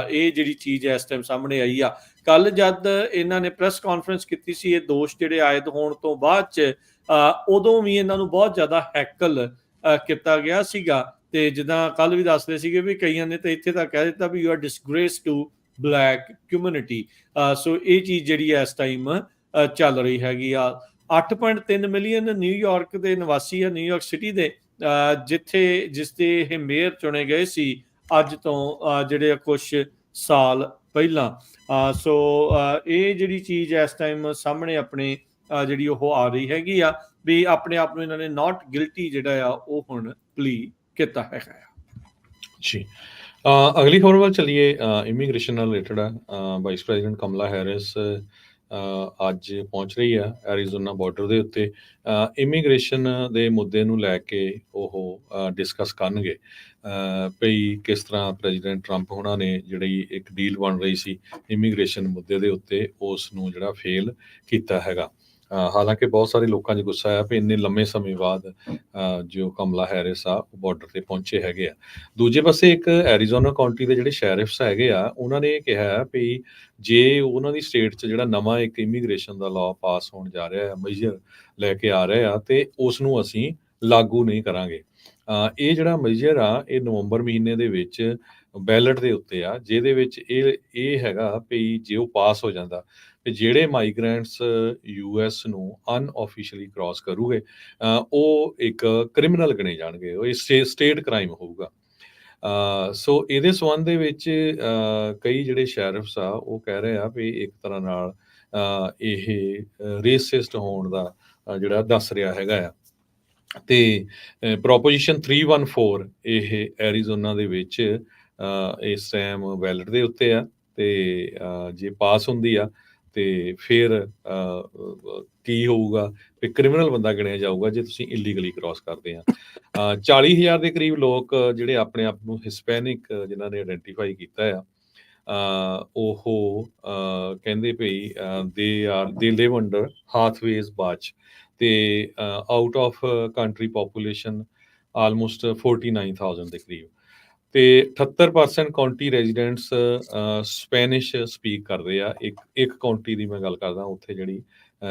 ਇਹ ਜਿਹੜੀ ਚੀਜ਼ ਇਸ ਟਾਈਮ ਸਾਹਮਣੇ ਆਈ ਆ। ਕੱਲ ਜਦ ਇਹਨਾਂ ਨੇ ਪ੍ਰੈਸ ਕਾਨਫਰੰਸ ਕੀਤੀ ਸੀ, ਇਹ ਦੋਸ਼ ਜਿਹੜੇ ਆਇਦ ਹੋਣ ਤੋਂ ਬਾਅਦ ਚ, ਉਦੋਂ ਵੀ ਇਹਨਾਂ ਨੂੰ ਬਹੁਤ ਜ਼ਿਆਦਾ ਹੈਕਲ ਕੀਤਾ ਗਿਆ ਸੀਗਾ। ਤੇ ਜਿੱਦਾਂ ਕੱਲ ਵੀ ਦੱਸਦੇ ਸੀਗੇ ਵੀ ਕਈਆਂ ਨੇ ਤਾਂ ਇੱਥੇ ਤੱਕ ਕਹਿ ਦਿੱਤਾ ਵੀ you are disgrace to black community. So ਇਹ ਚੀਜ਼ ਜਿਹੜੀ ਇਸ ਟਾਈਮ ਚੱਲ ਰਹੀ ਹੈਗੀ ਆ। 8.3 ਮਿਲੀਅਨ ਨਿਊਯਾਰਕ ਦੇ ਨਿਵਾਸੀ ਆ, ਨਿਊਯਾਰਕ ਸਿਟੀ ਦੇ, ਜਿਸ ਦੇ ਇਹ ਮੇਅਰ ਚੁਣੇ ਗਏ ਸੀ ਅੱਜ ਤੋਂ ਜਿਹੜੇ ਕੁਝ ਸਾਲ ਪਹਿਲਾਂ। ਸੋ ਇਹ ਜਿਹੜੀ ਚੀਜ਼ ਇਸ ਟਾਈਮ ਸਾਹਮਣੇ ਆਪਣੇ ਜਿਹੜੀ ਉਹ ਆ ਰਹੀ ਹੈਗੀ ਆ ਵੀ ਆਪਣੇ ਆਪ ਨੂੰ ਇਹਨਾਂ ਨੇ ਨਾਟ ਗਿਲਟੀ ਜਿਹੜਾ ਆ ਉਹ ਹੁਣ ਪਲੀ ਕੀਤਾ ਹੈਗਾ ਆ ਜੀ। ਅਗਲੀ ਖਬਰ ਵੱਲ ਚੱਲੀਏ। ਇਮੀਗ੍ਰੇਸ਼ਨ ਨਾਲ ਰਿਲੇਟਡ ਆ। ਵਾਈਸ ਪ੍ਰੈਜ਼ੀਡੈਂਟ ਕਮਲਾ ਹੈਰਿਸ ਅੱਜ ਪਹੁੰਚ ਰਹੀ ਆ ਐਰੀਜ਼ੋਨਾ ਬਾਰਡਰ ਦੇ ਉੱਤੇ। ਇਮੀਗ੍ਰੇਸ਼ਨ ਦੇ ਮੁੱਦੇ ਨੂੰ ਲੈ ਕੇ ਉਹ ਡਿਸਕਸ ਕਰਨਗੇ ਭਈ ਕਿਸ ਤਰ੍ਹਾਂ ਪ੍ਰੈਜ਼ੀਡੈਂਟ ਟਰੰਪ ਹੋਣਾ ਨੇ ਜਿਹੜੀ ਇੱਕ ਡੀਲ ਬਣ ਰਹੀ ਸੀ ਇਮੀਗ੍ਰੇਸ਼ਨ ਮੁੱਦੇ ਦੇ ਉੱਤੇ, ਉਸ ਨੂੰ ਜਿਹੜਾ ਫੇਲ ਕੀਤਾ ਹੈਗਾ। ਹਾਲਾਂਕਿ ਬਹੁਤ ਸਾਰੇ ਲੋਕਾਂ 'ਚ ਗੁੱਸਾ ਆਇਆ ਵੀ ਇੰਨੇ ਲੰਮੇ ਸਮੇਂ ਬਾਅਦ ਜੋ ਕਮਲਾ ਹੈਰਿਸ ਆ ਉਹ ਬਾਰਡਰ ਤੇ ਪਹੁੰਚੇ ਹੈਗੇ ਆ। ਦੂਜੇ ਪਾਸੇ ਇੱਕ ਐਰੀਜ਼ੋਨਾ ਕਾਉਂਟੀ ਦੇ ਜਿਹੜੇ ਸ਼ੈਰਿਫਸ ਹੈਗੇ ਆ, ਉਹਨਾਂ ਨੇ ਇਹ ਕਿਹਾ ਵੀ ਜੇ ਉਹਨਾਂ ਦੀ ਸਟੇਟ 'ਚ ਜਿਹੜਾ ਨਵਾਂ ਇੱਕ ਇਮੀਗ੍ਰੇਸ਼ਨ ਦਾ ਲਾਅ ਪਾਸ ਹੋਣ ਜਾ ਰਿਹਾ ਹੈ, ਮੇਜਰ ਲੈ ਕੇ ਆ ਰਹੇ ਆ, ਤੇ ਉਸ ਨੂੰ ਅਸੀਂ ਲਾਗੂ ਨਹੀਂ ਕਰਾਂਗੇ। ਇਹ ਜਿਹੜਾ ਮੇਜਰ ਆ ਇਹ ਨਵੰਬਰ ਮਹੀਨੇ ਦੇ ਵਿੱਚ ਬੈਲਟ ਦੇ ਉੱਤੇ ਆ, ਜਿਹਦੇ ਵਿੱਚ ਇਹ ਹੈਗਾ ਵੀ ਜੇ ਉਹ ਪਾਸ ਹੋ ਜਾਂਦਾ ਤੇ ਜਿਹੜੇ ਮਾਈਗ੍ਰੈਂਟਸ US ਨੂੰ ਅਨਆਫੀਸ਼ੀਅਲੀ ਕ੍ਰਾਸ ਕਰੂਗੇ ਉਹ ਇੱਕ ਕ੍ਰਿਮੀਨਲ ਗਣੇ ਜਾਣਗੇ, ਉਹ ਸਟੇਟ ਕ੍ਰਾਈਮ ਹੋਊਗਾ। ਸੋ ਇਹਦੇ ਸੰਬੰਧ ਦੇ ਵਿੱਚ ਕਈ ਜਿਹੜੇ ਸ਼ੈਰਿਫਸ ਆ ਉਹ ਕਹਿ ਰਹੇ ਆ ਵੀ ਇੱਕ ਤਰ੍ਹਾਂ ਨਾਲ ਇਹ ਰੇਸਿਸਟ ਹੋਣ ਦਾ ਜਿਹੜਾ ਦੱਸ ਰਿਹਾ ਹੈਗਾ ਆ। ਤੇ ਪ੍ਰੋਪੋਜੀਸ਼ਨ 314 ਇਹ ਐਰੀਜ਼ੋਨਾ ਦੇ ਵਿੱਚ ਇਸ ਟਾਈਮ ਬੈਲਟ ਦੇ ਉੱਤੇ ਆ, ਤੇ ਜੇ ਪਾਸ ਹੁੰਦੀ ਆ ਤੇ ਫਿਰ ਕੀ ਹੋਊਗਾ ਵੀ ਕ੍ਰਿਮੀਨਲ ਬੰਦਾ ਗਿਣਿਆ ਜਾਊਗਾ ਜੇ ਤੁਸੀਂ ਇਲੀਗਲੀ ਕ੍ਰਾਸ ਕਰਦੇ ਆ। 40,000 ਦੇ ਕਰੀਬ ਲੋਕ ਜਿਹੜੇ ਆਪਣੇ ਆਪ ਨੂੰ ਹਿਸਪੈਨਿਕ ਜਿਨ੍ਹਾਂ ਨੇ ਆਇਡੈਂਟੀਫਾਈ ਕੀਤਾ ਆ, ਉਹ ਕਹਿੰਦੇ ਭਈ ਦੇ ਲਿਵ ਅੰਡਰ ਹਾਥਵੇਜ਼ ਬਾਚ, ਤੇ out of country population almost 49,000 ਦੇ ਕਰੀਬ, ਤੇ 78% ਕਾਉਂਟੀ ਰੈਜ਼ੀਡੈਂਟਸ ਸਪੈਨਿਸ਼ ਸਪੀਕ ਕਰਦੇ ਆ। ਇੱਕ ਕਾਉਂਟੀ ਦੀ ਮੈਂ ਗੱਲ ਕਰਦਾ, ਉੱਥੇ ਜਿਹੜੀ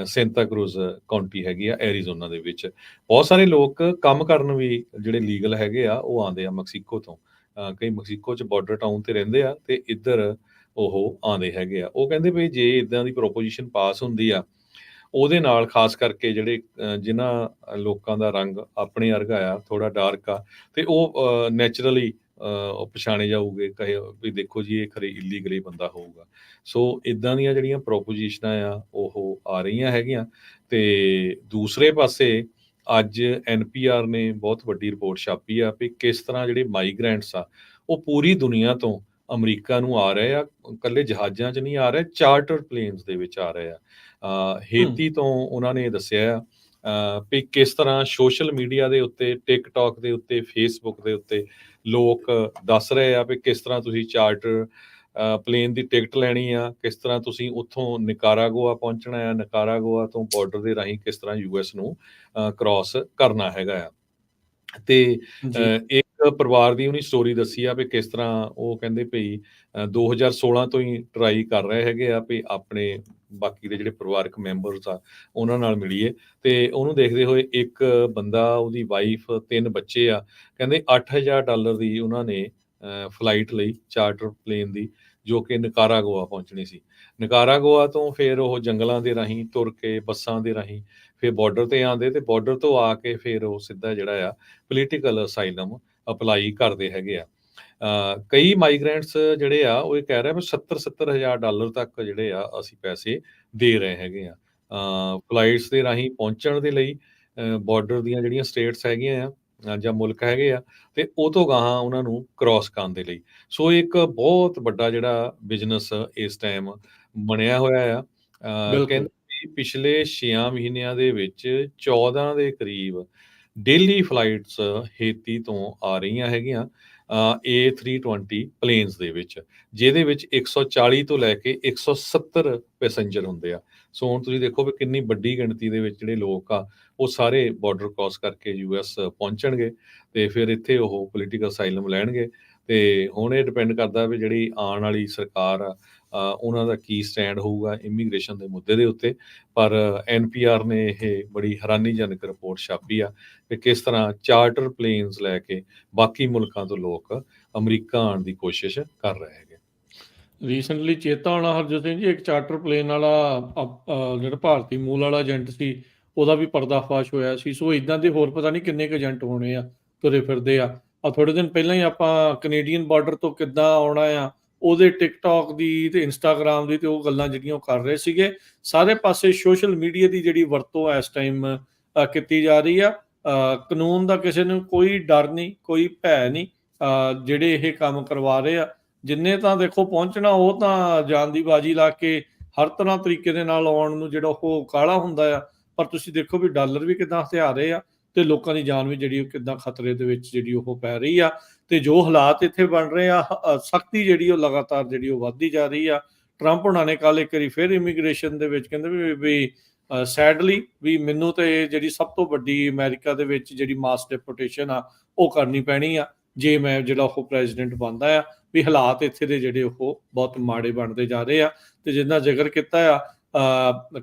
ਸੈਂਟਾ ਕਰੂਜ਼ ਕਾਉਂਟੀ ਹੈਗੀ ਆ ਐਰੀਜ਼ੋਨਾ ਦੇ ਵਿੱਚ। ਬਹੁਤ ਸਾਰੇ ਲੋਕ ਕੰਮ ਕਰਨ ਵੀ ਜਿਹੜੇ ਲੀਗਲ ਹੈਗੇ ਆ ਉਹ ਆਉਂਦੇ ਆ ਮੈਕਸੀਕੋ ਤੋਂ। ਕਈ ਮੈਕਸੀਕੋ 'ਚ ਬਾਰਡਰ ਟਾਊਨ ਤੇ ਰਹਿੰਦੇ ਆ ਤੇ ਇੱਧਰ ਉਹ ਆਉਂਦੇ ਹੈਗੇ ਆ। ਉਹ ਕਹਿੰਦੇ ਵੀ ਜੇ ਇੱਦਾਂ ਦੀ ਪ੍ਰੋਪੋਜੀਸ਼ਨ ਪਾਸ ਹੁੰਦੀ ਆ, ਉਹਦੇ ਨਾਲ ਖਾਸ ਕਰਕੇ ਜਿਹੜੇ ਜਿਨ੍ਹਾਂ ਲੋਕਾਂ ਦਾ ਰੰਗ ਆਪਣੇ ਵਰਗਾ ਆ, ਥੋੜਾ ਡਾਰਕ ਆ, ਤੇ ਉਹ ਨੈਚੁਰਲੀ ਪਛਾਣੇ ਜਾਊਗੇ, ਕਹੇ ਵੀ ਦੇਖੋ ਜੀ ਇਹ ਖਰੇ ਇਲੀਗਲੀ ਬੰਦਾ ਹੋਊਗਾ। ਸੋ ਇਦਾਂ ਦੀਆਂ ਜਿਹੜੀਆਂ ਪ੍ਰੋਪੋਜੀਸ਼ਨਾਂ ਆ ਉਹ ਆ ਰਹੀਆਂ ਹੈਗੀਆਂ। ਤੇ ਦੂਸਰੇ ਪਾਸੇ ਅੱਜ NPR ਨੇ ਬਹੁਤ ਵੱਡੀ ਰਿਪੋਰਟ ਛਾਪੀ ਆ ਵੀ ਕਿਸ ਤਰ੍ਹਾਂ ਜਿਹੜੇ ਮਾਈਗ੍ਰੈਂਟਸ ਆ ਉਹ ਪੂਰੀ ਦੁਨੀਆ ਤੋਂ ਅਮਰੀਕਾ ਨੂੰ ਆ ਰਹੇ ਆ। ਇਕੱਲੇ ਜਹਾਜ਼ਾਂ 'ਚ ਨਹੀਂ ਆ ਰਹੇ, ਚਾਰਟਰ ਪਲੇਨਸ ਦੇ ਵਿੱਚ ਆ ਰਹੇ ਆ। ਹੇਤੀ ਤੋਂ ਉਹਨਾਂ ਨੇ ਦੱਸਿਆ ਵੀ ਕਿਸ ਤਰ੍ਹਾਂ ਸੋਸ਼ਲ ਮੀਡੀਆ ਦੇ ਉੱਤੇ, ਟਿਕਟੌਕ ਦੇ ਉੱਤੇ, ਫੇਸਬੁੱਕ ਦੇ ਉੱਤੇ ਲੋਕ ਦੱਸ ਰਹੇ ਆ ਵੀ ਕਿਸ ਤਰ੍ਹਾਂ ਤੁਸੀਂ ਚਾਰਟਰ ਪਲੇਨ ਦੀ ਟਿਕਟ ਲੈਣੀ ਆ, ਕਿਸ ਤਰ੍ਹਾਂ ਤੁਸੀਂ ਉੱਥੋਂ ਨਿਕਾਰਾਗੁਆ ਪਹੁੰਚਣਾ ਆ, ਨਿਕਾਰਾਗੁਆ ਤੋਂ ਬਾਰਡਰ ਦੇ ਰਾਹੀਂ ਕਿਸ ਤਰ੍ਹਾਂ ਯੂਐਸ ਨੂੰ ਕ੍ਰਾਸ ਕਰਨਾ ਹੈਗਾ ਆ। ਤੇ ਜੀ। ਇੱਕ ਪਰਿਵਾਰ ਦੀ ਉਹਨੇ ਸਟੋਰੀ ਦੱਸੀ ਆ ਵੀ ਕਿਸ ਤਰ੍ਹਾਂ ਉਹ ਕਹਿੰਦੇ ਭਈ 2016 ਤੋਂ ਹੀ ਟਰਾਈ ਕਰ ਰਹੇ ਹੈਗੇ ਆ ਵੀ ਆਪਣੇ ਬਾਕੀ ਦੇ ਜਿਹੜੇ ਪਰਿਵਾਰਕ ਮੈਂਬਰਸ ਆ ਉਹਨਾਂ ਨਾਲ ਮਿਲੀਏ, ਤੇ ਉਹਨੂੰ ਦੇਖਦੇ ਹੋਏ ਇੱਕ ਬੰਦਾ, ਉਹਦੀ ਵਾਈਫ, 3 ਬੱਚੇ ਆ, ਕਹਿੰਦੇ $8,000 ਦੀ ਉਹਨਾਂ ਨੇ ਫਲਾਈਟ ਲਈ, ਚਾਰਟਰ ਪਲੇਨ ਦੀ, ਜੋ ਕਿ ਨਿਕਾਰਾਗੁਆ ਪਹੁੰਚਣੀ ਸੀ। ਨਿਕਾਰਾਗੁਆ ਤੋਂ ਫਿਰ ਉਹ ਜੰਗਲਾਂ ਦੇ ਰਾਹੀਂ ਤੁਰ ਕੇ, ਬੱਸਾਂ ਦੇ ਰਾਹੀਂ ਫਿਰ ਬਾਰਡਰ ਤੇ ਆਉਂਦੇ, ਤੇ ਬਾਰਡਰ ਤੋਂ ਆ ਕੇ ਫਿਰ ਉਹ ਸਿੱਧਾ ਜਿਹੜਾ ਆ ਪੋਲੀਟੀਕਲ ਅਸਾਈਲਮ ਅਪਲਾਈ ਕਰਦੇ ਹੈਗੇ ਆ। ਕਈ ਮਾਈਗ੍ਰੈਂਟਸ ਜਿਹੜੇ ਆ ਉਹ ਇਹ ਕਹਿ ਰਹੇ ਵੀ $70,000 ਤੱਕ ਜਿਹੜੇ ਆ ਅਸੀਂ ਪੈਸੇ ਦੇ ਰਹੇ ਹੈਗੇ ਆ ਫਲਾਈਟਸ ਦੇ ਰਾਹੀਂ ਪਹੁੰਚਣ ਦੇ ਲਈ, ਬਾਰਡਰ ਦੀਆਂ ਜਿਹੜੀਆਂ ਸਟੇਟਸ ਹੈਗੀਆਂ ਆ ਜਾਂ ਮੁਲਕ ਹੈਗੇ ਆ, ਤੇ ਉਹ ਤੋਂ ਗਾਹਾਂ ਉਹਨਾਂ ਨੂੰ ਕ੍ਰਾਸ ਕਰਨ ਦੇ ਲਈ। ਸੋ ਇੱਕ ਬਹੁਤ ਵੱਡਾ ਜਿਹੜਾ ਬਿਜ਼ਨਸ ਇਸ ਟਾਈਮ ਬਣਿਆ ਹੋਇਆ ਆ। ਬਿਲਕੁਲ। ਕਹਿੰਦੇ ਵੀ ਪਿਛਲੇ 6 ਮਹੀਨਿਆਂ ਦੇ ਵਿੱਚ 14 ਦੇ ਕਰੀਬ ਡੇਲੀ ਫਲਾਈਟਸ ਹੇਤੀ ਤੋਂ ਆ ਰਹੀਆਂ ਹੈਗੀਆਂ A320 ਪਲੇਨਸ ਦੇ ਵਿੱਚ, ਜਿਹਦੇ ਵਿੱਚ 140 ਤੋਂ ਲੈ ਕੇ 170 ਪੈਸੇਂਜਰ ਹੁੰਦੇ ਆ। ਸੋ ਹੁਣ ਤੁਸੀਂ ਦੇਖੋ ਵੀ ਕਿੰਨੀ ਵੱਡੀ ਗਿਣਤੀ ਦੇ ਵਿੱਚ ਜਿਹੜੇ ਲੋਕ ਆ ਉਹ ਸਾਰੇ ਬਾਰਡਰ ਕ੍ਰਾਸ ਕਰਕੇ ਯੂਐਸ ਪਹੁੰਚਣਗੇ, ਤੇ ਫਿਰ ਇੱਥੇ ਉਹ ਪੋਲੀਟੀਕਲ ਅਸਾਈਲਮ ਲੈਣਗੇ। ਤੇ ਹੁਣ ਇਹ ਡਿਪੈਂਡ ਕਰਦਾ ਵੀ ਜਿਹੜੀ ਆਉਣ ਵਾਲੀ ਸਰਕਾਰ ਆ ਉਹਨਾਂ ਦਾ ਕੀ ਸਟੈਂਡ ਹੋਊਗਾ ਇਮੀਗ੍ਰੇਸ਼ਨ ਦੇ ਮੁੱਦੇ ਦੇ ਉੱਤੇ। ਪਰ NPR ਨੇ ਇਹ ਬੜੀ ਹੈਰਾਨੀਜਨਕ ਰਿਪੋਰਟ ਛਾਪੀ ਆ ਕਿ ਕਿਸ ਤਰ੍ਹਾਂ ਚਾਰਟਰ ਪਲੇਨਸ ਲੈ ਕੇ ਬਾਕੀ ਮੁਲਕਾਂ ਤੋਂ ਲੋਕ ਅਮਰੀਕਾ ਆਉਣ ਦੀ ਕੋਸ਼ਿਸ਼ ਕਰ ਰਹੇ ਹੈਗੇ। ਰੀਸੈਂਟਲੀ ਚੇਤਾ ਹੋਣਾ ਹਰਜੋਤ ਸਿੰਘ ਜੀ, ਇੱਕ ਚਾਰਟਰ ਪਲੇਨ ਵਾਲਾ ਜਿਹੜਾ ਭਾਰਤੀ ਮੂਲ ਵਾਲਾ ਏਜੰਟ ਸੀ, ਉਹਦਾ ਵੀ ਪਰਦਾਫਾਸ਼ ਹੋਇਆ ਸੀ। ਸੋ ਇਦਾਂ ਦੇ ਹੋਰ ਪਤਾ ਨਹੀਂ ਕਿੰਨੇ ਕੁ ਏਜੰਟ ਹੋਣੇ ਆ, ਤੁਰੇ ਫਿਰਦੇ ਆ। ਥੋੜੇ ਦਿਨ ਪਹਿਲਾਂ ਹੀ ਆਪਾਂ ਕੈਨੇਡੀਅਨ ਬਾਰਡਰ ਤੋਂ ਕਿੱਦਾਂ ਆਉਣਾ ਆ, ਉਹਦੇ ਟਿਕਟੌਕ ਦੀ ਤੇ ਇੰਸਟਾਗ੍ਰਾਮ ਦੀ ਤੇ ਉਹ ਗੱਲਾਂ ਜਿਹੜੀਆਂ ਉਹ ਕਰ ਰਹੇ ਸੀਗੇ। ਸਾਰੇ ਪਾਸੇ ਸੋਸ਼ਲ ਮੀਡੀਆ ਦੀ ਜਿਹੜੀ ਵਰਤੋਂ ਇਸ ਟਾਈਮ ਕੀਤੀ ਜਾ ਰਹੀ ਆ। ਕਾਨੂੰਨ ਦਾ ਕਿਸੇ ਨੂੰ ਕੋਈ ਡਰ ਨਹੀਂ, ਕੋਈ ਭੈ ਨਹੀਂ। ਜਿਹੜੇ ਇਹ ਕੰਮ ਕਰਵਾ ਰਹੇ ਆ, ਜਿੰਨੇ ਤਾਂ ਦੇਖੋ ਪਹੁੰਚਣਾ, ਉਹ ਤਾਂ ਜਾਨ ਦੀ ਬਾਜੀ ਲਾ ਕੇ ਹਰ ਤਰ੍ਹਾਂ ਤਰੀਕੇ ਦੇ ਨਾਲ ਆਉਣ ਨੂੰ ਜਿਹੜਾ ਉਹ ਕਾਹਲਾ ਹੁੰਦਾ ਆ। ਪਰ ਤੁਸੀਂ ਦੇਖੋ ਵੀ ਡਾਲਰ ਵੀ ਕਿੱਦਾਂ ਹਥਿਆ ਰਹੇ ਆ, ਤੇ ਲੋਕਾਂ ਦੀ ਜਾਨ ਵੀ ਜਿਹੜੀ ਉਹ ਕਿੱਦਾਂ ਖਤਰੇ ਦੇ ਵਿੱਚ ਜਿਹੜੀ ਉਹ ਪੈ ਰਹੀ ਆ। ਤੇ ਜੋ ਹਾਲਾਤ ਇੱਥੇ ਬਣ ਰਹੇ ਆ, ਸਖਤੀ ਜਿਹੜੀ ਉਹ ਲਗਾਤਾਰ ਜਿਹੜੀ ਉਹ ਵੱਧਦੀ ਜਾ ਰਹੀ ਆ। ਟਰੰਪ ਹੋਣਾ ਨੇ ਕੱਲ ਇੱਕ ਵਾਰੀ ਫਿਰ ਇਮੀਗ੍ਰੇਸ਼ਨ ਦੇ ਵਿੱਚ ਕਹਿੰਦੇ ਵੀ ਸੈਡਲੀ ਵੀ ਮੈਨੂੰ ਤੇ ਜਿਹੜੀ ਸਭ ਤੋਂ ਵੱਡੀ ਅਮਰੀਕਾ ਦੇ ਵਿੱਚ ਜਿਹੜੀ ਮਾਸ ਡਿਪੋਰਟੇਸ਼ਨ ਆ ਉਹ ਕਰਨੀ ਪੈਣੀ ਆ, ਜੇ ਮੈਂ ਜਿਹੜਾ ਉਹ ਪ੍ਰੈਜ਼ੀਡੈਂਟ ਬਣਦਾ ਆ। ਵੀ ਹਾਲਾਤ ਇੱਥੇ ਦੇ ਜਿਹੜੇ ਉਹ ਬਹੁਤ ਮਾੜੇ ਬਣਦੇ ਜਾ ਰਹੇ ਆ। ਤੇ ਜਿੰਨਾ ਜ਼ਿਕਰ ਕੀਤਾ ਆ,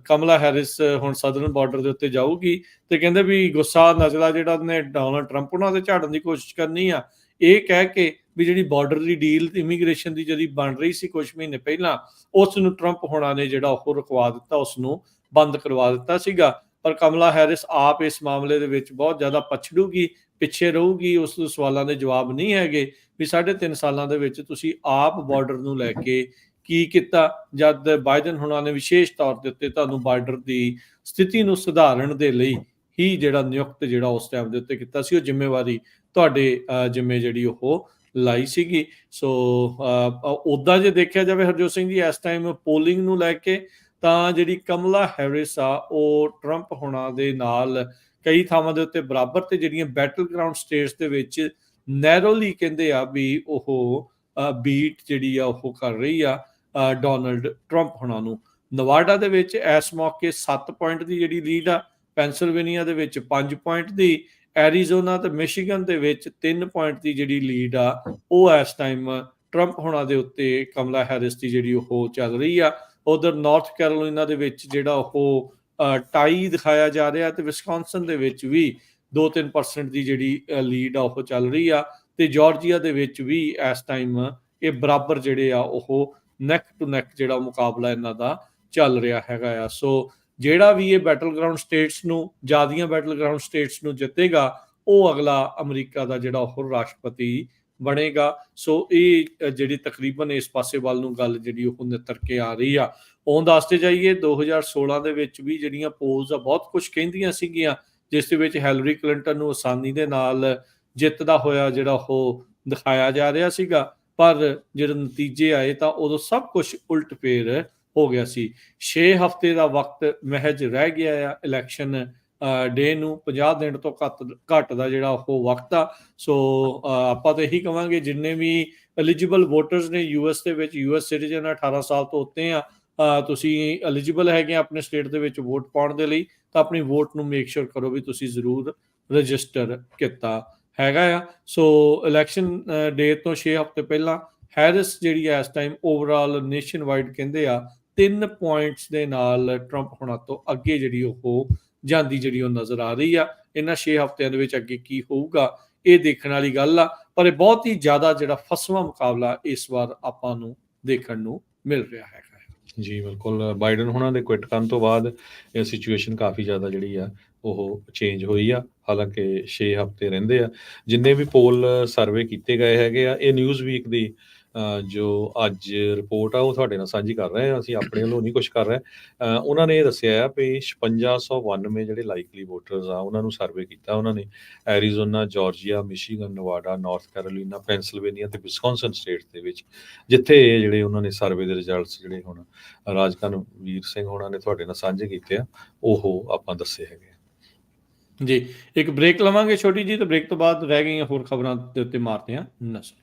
ਕਮਲਾ ਹੈਰਿਸ ਹੁਣ ਸਦਰਨ ਬਾਰਡਰ ਦੇ ਉੱਤੇ ਜਾਊਗੀ, ਤੇ ਕਹਿੰਦੇ ਵੀ ਗੁੱਸਾ ਨਜ਼ਲਾ ਜਿਹੜਾ ਨੇ ਡੋਨਲਡ ਟਰੰਪ ਉਹਨਾਂ ਦੇ ਝਾੜਨ ਦੀ ਕੋਸ਼ਿਸ਼ ਕਰਨੀ ਆ, ਇਹ ਕਹਿ ਕੇ ਵੀ ਜਿਹੜੀ ਬਾਰਡਰ ਦੀ ਡੀਲ ਇਮੀਗ੍ਰੇਸ਼ਨ ਦੀ ਜਿਹੜੀ ਬਣ ਰਹੀ ਸੀ ਕੁਝ ਮਹੀਨੇ ਪਹਿਲਾਂ, ਉਸ ਨੂੰ ਟਰੰਪ ਹੋਣਾ ਨੇ ਜਿਹੜਾ ਉਹ ਰੁਕਵਾ ਦਿੱਤਾ, ਉਸ ਨੂੰ ਬੰਦ ਕਰਵਾ ਦਿੱਤਾ ਸੀਗਾ। ਪਰ ਕਮਲਾ ਹੈਰਿਸ ਆਪ ਇਸ ਮਾਮਲੇ ਦੇ ਵਿੱਚ ਬਹੁਤ ਜ਼ਿਆਦਾ ਪਛੜੂਗੀ, ਪਿੱਛੇ ਰਹੂਗੀ। ਉਸ ਸਵਾਲਾਂ ਦੇ ਜਵਾਬ ਨਹੀਂ ਹੈਗੇ ਵੀ 3.5 ਸਾਲਾਂ ਦੇ ਵਿੱਚ ਤੁਸੀਂ ਆਪ ਬਾਰਡਰ ਨੂੰ ਲੈ ਕੇ ਕੀ ਕੀਤਾ, ਜਦ ਬਾਈਡਨ ਹੁਣਾਂ ਨੇ ਵਿਸ਼ੇਸ਼ ਤੌਰ ਦੇ ਉੱਤੇ ਤੁਹਾਨੂੰ ਬਾਰਡਰ ਦੀ ਸਥਿਤੀ ਨੂੰ ਸੁਧਾਰਨ ਦੇ ਲਈ ਹੀ ਜਿਹੜਾ ਨਿਯੁਕਤ ਜਿਹੜਾ ਉਸ ਟਾਈਮ ਦੇ ਉੱਤੇ ਕੀਤਾ ਸੀ, ਉਹ ਜ਼ਿੰਮੇਵਾਰੀ ਤੁਹਾਡੇ ਜਿੰਮੇ ਜਿਹੜੀ ਉਹ ਲਾਈ ਸੀਗੀ। ਸੋ ਉੱਦਾਂ ਜੇ ਦੇਖਿਆ ਜਾਵੇ ਹਰਜੋਤ ਸਿੰਘ ਜੀ, ਇਸ ਟਾਈਮ ਪੋਲਿੰਗ ਨੂੰ ਲੈ ਕੇ ਤਾਂ ਜਿਹੜੀ ਕਮਲਾ ਹੈਰਿਸ ਆ ਉਹ ਟਰੰਪ ਹੋਣਾ ਦੇ ਨਾਲ ਕਈ ਥਾਵਾਂ ਦੇ ਉੱਤੇ ਬਰਾਬਰ, ਤੇ ਜਿਹੜੀਆਂ ਬੈਟਲ ਗਰਾਊਂਡ ਸਟੇਟਸ ਦੇ ਵਿੱਚ ਨੈਰੋਲੀ ਕਹਿੰਦੇ ਆ ਵੀ ਉਹ ਬੀਟ ਜਿਹੜੀ ਆ ਉਹ ਕਰ ਰਹੀ ਆ ਡੋਨਲਡ ਟਰੰਪ ਹੋਣਾ ਨੂੰ। ਨਵਾਡਾ ਦੇ ਵਿੱਚ ਇਸ ਮੌਕੇ 7 ਪੁਆਇੰਟ ਦੀ ਜਿਹੜੀ ਲੀਡ ਆ, ਪੈਂਸਿਲਵੇਨੀਆ ਦੇ ਵਿੱਚ 5 ਪੁਆਇੰਟ ਦੀ, ਐਰੀਜ਼ੋਨਾ ਤੇ ਮਿਸ਼ੀਗਨ ਦੇ ਵਿੱਚ 3 ਪੁਆਇੰਟ ਦੀ ਜਿਹੜੀ ਲੀਡ ਆ ਉਹ ਇਸ ਟਾਈਮ ਟਰੰਪ ਹੋਣਾ ਦੇ ਉੱਤੇ ਕਮਲਾ ਹੈਰਿਸ ਦੀ ਜਿਹੜੀ ਉਹ ਚੱਲ ਰਹੀ ਆ। ਉਧਰ ਨਾਰਥ ਕੈਰੋਲੀਨਾ ਦੇ ਵਿੱਚ ਜਿਹੜਾ ਉਹ ਟਾਈ ਦਿਖਾਇਆ ਜਾ ਰਿਹਾ, ਤੇ ਵਿਸਕੌਨਸਨ ਦੇ ਵਿੱਚ ਵੀ 2-3% ਦੀ ਜਿਹੜੀ ਲੀਡ ਆ ਉਹ ਚੱਲ ਰਹੀ ਆ, ਤੇ ਜਾਰਜੀਆ ਦੇ ਵਿੱਚ ਵੀ ਇਸ ਟਾਈਮ ਇਹ ਬਰਾਬਰ ਜਿਹੜੇ ਆ ਉਹ ਨੈਕ ਟੂ ਨੈਕ ਜਿਹੜਾ ਮੁਕਾਬਲਾ ਇਹਨਾਂ ਦਾ ਚੱਲ ਰਿਹਾ ਹੈਗਾ ਆ। ਸੋ ਜਿਹੜਾ ਵੀ ਇਹ ਬੈਟਲ ਗਰਾਊਂਡ ਸਟੇਟਸ ਨੂੰ, ਜ਼ਿਆਦੀਆਂ ਬੈਟਲ ਗਰਾਊਂਡ ਸਟੇਟਸ ਨੂੰ ਜਿੱਤੇਗਾ, ਉਹ ਅਗਲਾ ਅਮਰੀਕਾ ਦਾ ਜਿਹੜਾ ਉਹ ਰਾਸ਼ਟਰਪਤੀ ਬਣੇਗਾ। ਸੋ ਇਹ ਜਿਹੜੀ ਤਕਰੀਬਨ ਇਸ ਪਾਸੇ ਵੱਲ ਨੂੰ ਗੱਲ ਜਿਹੜੀ ਉਹ ਨਿੱਤਰ ਕੇ ਆ ਰਹੀ ਆ। ਉਹ ਦੱਸਦੇ ਜਾਈਏ 2016 ਦੇ ਵਿੱਚ ਵੀ ਜਿਹੜੀਆਂ ਪੋਲਸ ਆ ਬਹੁਤ ਕੁਝ ਕਹਿੰਦੀਆਂ ਸੀਗੀਆਂ, ਜਿਸ ਦੇ ਵਿੱਚ ਹੈਲਰੀ ਕਲਿੰਟਨ ਨੂੰ ਆਸਾਨੀ ਦੇ ਨਾਲ ਜਿੱਤਦਾ ਹੋਇਆ ਜਿਹੜਾ ਉਹ ਦਿਖਾਇਆ ਜਾ ਰਿਹਾ ਸੀਗਾ। ਪਰ ਜਿਹੜੇ ਨਤੀਜੇ ਆਏ ਤਾਂ ਉਦੋਂ ਸਭ ਕੁਝ ਉਲਟ ਫੇਰ ਹੋ ਗਿਆ ਸੀ। 6 ਹਫ਼ਤੇ ਦਾ ਵਕਤ ਮਹਿਜ ਰਹਿ ਗਿਆ ਆ ਇਲੈਕਸ਼ਨ ਡੇ ਨੂੰ, 50 ਦਿਨ ਤੋਂ ਘੱਟ ਦਾ ਜਿਹੜਾ ਉਹ ਵਕਤ ਆ। ਸੋ ਆਪਾਂ ਤਾਂ ਇਹੀ ਕਵਾਂਗੇ ਜਿੰਨੇ ਵੀ ਐਲੀਜੀਬਲ ਵੋਟਰਸ ਨੇ ਯੂਐਸ ਦੇ ਵਿੱਚ, ਯੂਐਸ ਸਿਟੀਜ਼ਨ 18 ਸਾਲ ਤੋਂ ਉੱਤੇ ਆ, ਤੁਸੀਂ ਐਲੀਜੀਬਲ ਹੈਗੇ ਆਪਣੇ ਸਟੇਟ ਦੇ ਵਿੱਚ ਵੋਟ ਪਾਉਣ ਦੇ ਲਈ, ਤਾਂ ਆਪਣੀ ਵੋਟ ਨੂੰ ਮੇਕ ਸ਼ੋਰ ਕਰੋ ਵੀ ਤੁਸੀਂ ਜ਼ਰੂਰ ਰਜਿਸਟਰ ਕੀਤਾ ਹੈਗਾ ਆ। ਸੋ ਇਲੈਕਸ਼ਨ ਡੇ ਤੋਂ 6 ਹਫ਼ਤੇ ਪਹਿਲਾਂ ਹੈਰਿਸ ਜਿਹੜੀ ਆ ਇਸ ਟਾਈਮ ਓਵਰਆਲ ਨੇਸ਼ਨ ਵਾਈਡ ਕਹਿੰਦੇ ਆ 3 ਪੁਆਇੰਟਸ ਦੇ ਨਾਲ ਟਰੰਪ ਹੋਣਾ ਤੋਂ ਅੱਗੇ ਜਿਹੜੀ ਉਹ ਜਾਂਦੀ ਜਿਹੜੀ ਉਹ ਨਜ਼ਰ ਆ ਰਹੀ ਆ। ਇਹਨਾਂ 6 ਹਫ਼ਤਿਆਂ ਦੇ ਵਿੱਚ ਅੱਗੇ ਕੀ ਹੋਊਗਾ ਇਹ ਦੇਖਣ ਵਾਲੀ ਗੱਲ ਆ, ਪਰ ਇਹ ਬਹੁਤ ਹੀ ਜ਼ਿਆਦਾ ਜਿਹੜਾ ਫਸਵਾਂ ਮੁਕਾਬਲਾ ਇਸ ਵਾਰ ਆਪਾਂ ਨੂੰ ਦੇਖਣ ਨੂੰ ਮਿਲ ਰਿਹਾ ਹੈਗਾ। ਜੀ ਬਿਲਕੁਲ, ਬਾਈਡਨ ਹੋਣਾ ਦੇ ਕੁਇਟ ਕਰਨ ਤੋਂ ਬਾਅਦ ਇਹ ਸਿਚੁਏਸ਼ਨ ਕਾਫੀ ਜ਼ਿਆਦਾ ਜਿਹੜੀ ਆ ਉਹ ਚੇਂਜ ਹੋਈ ਆ। ਹਾਲਾਂਕਿ 6 ਹਫ਼ਤੇ ਰਹਿੰਦੇ ਆ। ਜਿੰਨੇ ਵੀ ਪੋਲ ਸਰਵੇ ਕੀਤੇ ਗਏ ਹੈਗੇ ਆ, ਇਹ ਨਿਊਜ਼ ਵੀਕ ਦੀ ਜੋ ਅੱਜ ਰਿਪੋਰਟ ਆ ਉਹ ਤੁਹਾਡੇ ਨਾਲ ਸਾਂਝੀ ਕਰ ਰਹੇ ਹਾਂ। ਅਸੀਂ ਆਪਣੇ ਵੱਲੋਂ ਨਹੀਂ ਕੁਛ ਕਰ ਰਹੇ। ਉਹਨਾਂ ਨੇ ਇਹ ਦੱਸਿਆ ਆ ਵੀ 5692 ਜਿਹੜੇ ਲਾਈਕਲੀ ਵੋਟਰਸ ਆ ਉਹਨਾਂ ਨੂੰ ਸਰਵੇ ਕੀਤਾ ਉਹਨਾਂ ਨੇ, Arizona, Georgia, Michigan, Nevada, North Carolina, Pennsylvania ਤੇ ਵਿਸਕੌਨਸਨ ਸਟੇਟਸ ਦੇ ਵਿੱਚ, ਜਿੱਥੇ ਇਹ ਜਿਹੜੇ ਉਹਨਾਂ ਨੇ ਸਰਵੇ ਦੇ ਰਿਜ਼ਲਟਸ ਜਿਹੜੇ ਹੁਣ ਰਾਜਕਨ ਵੀਰ ਸਿੰਘ ਹੋਣਾ ਨੇ ਤੁਹਾਡੇ ਨਾਲ ਸਾਂਝੇ ਕੀਤੇ ਆ, ਉਹ ਆਪਾਂ ਦੱਸੇ ਹੈਗੇ ਆ। ਜੀ, ਇੱਕ ਬ੍ਰੇਕ ਲਵਾਂਗੇ ਛੋਟੀ ਜੀ, ਤੇ ਬ੍ਰੇਕ ਤੋਂ ਬਾਅਦ ਰਹਿ ਗਈਆਂ ਹੋਰ ਖਬਰਾਂ ਦੇ ਉੱਤੇ ਮਾਰਦੇ ਹਾਂ ਨਜ਼ਰ।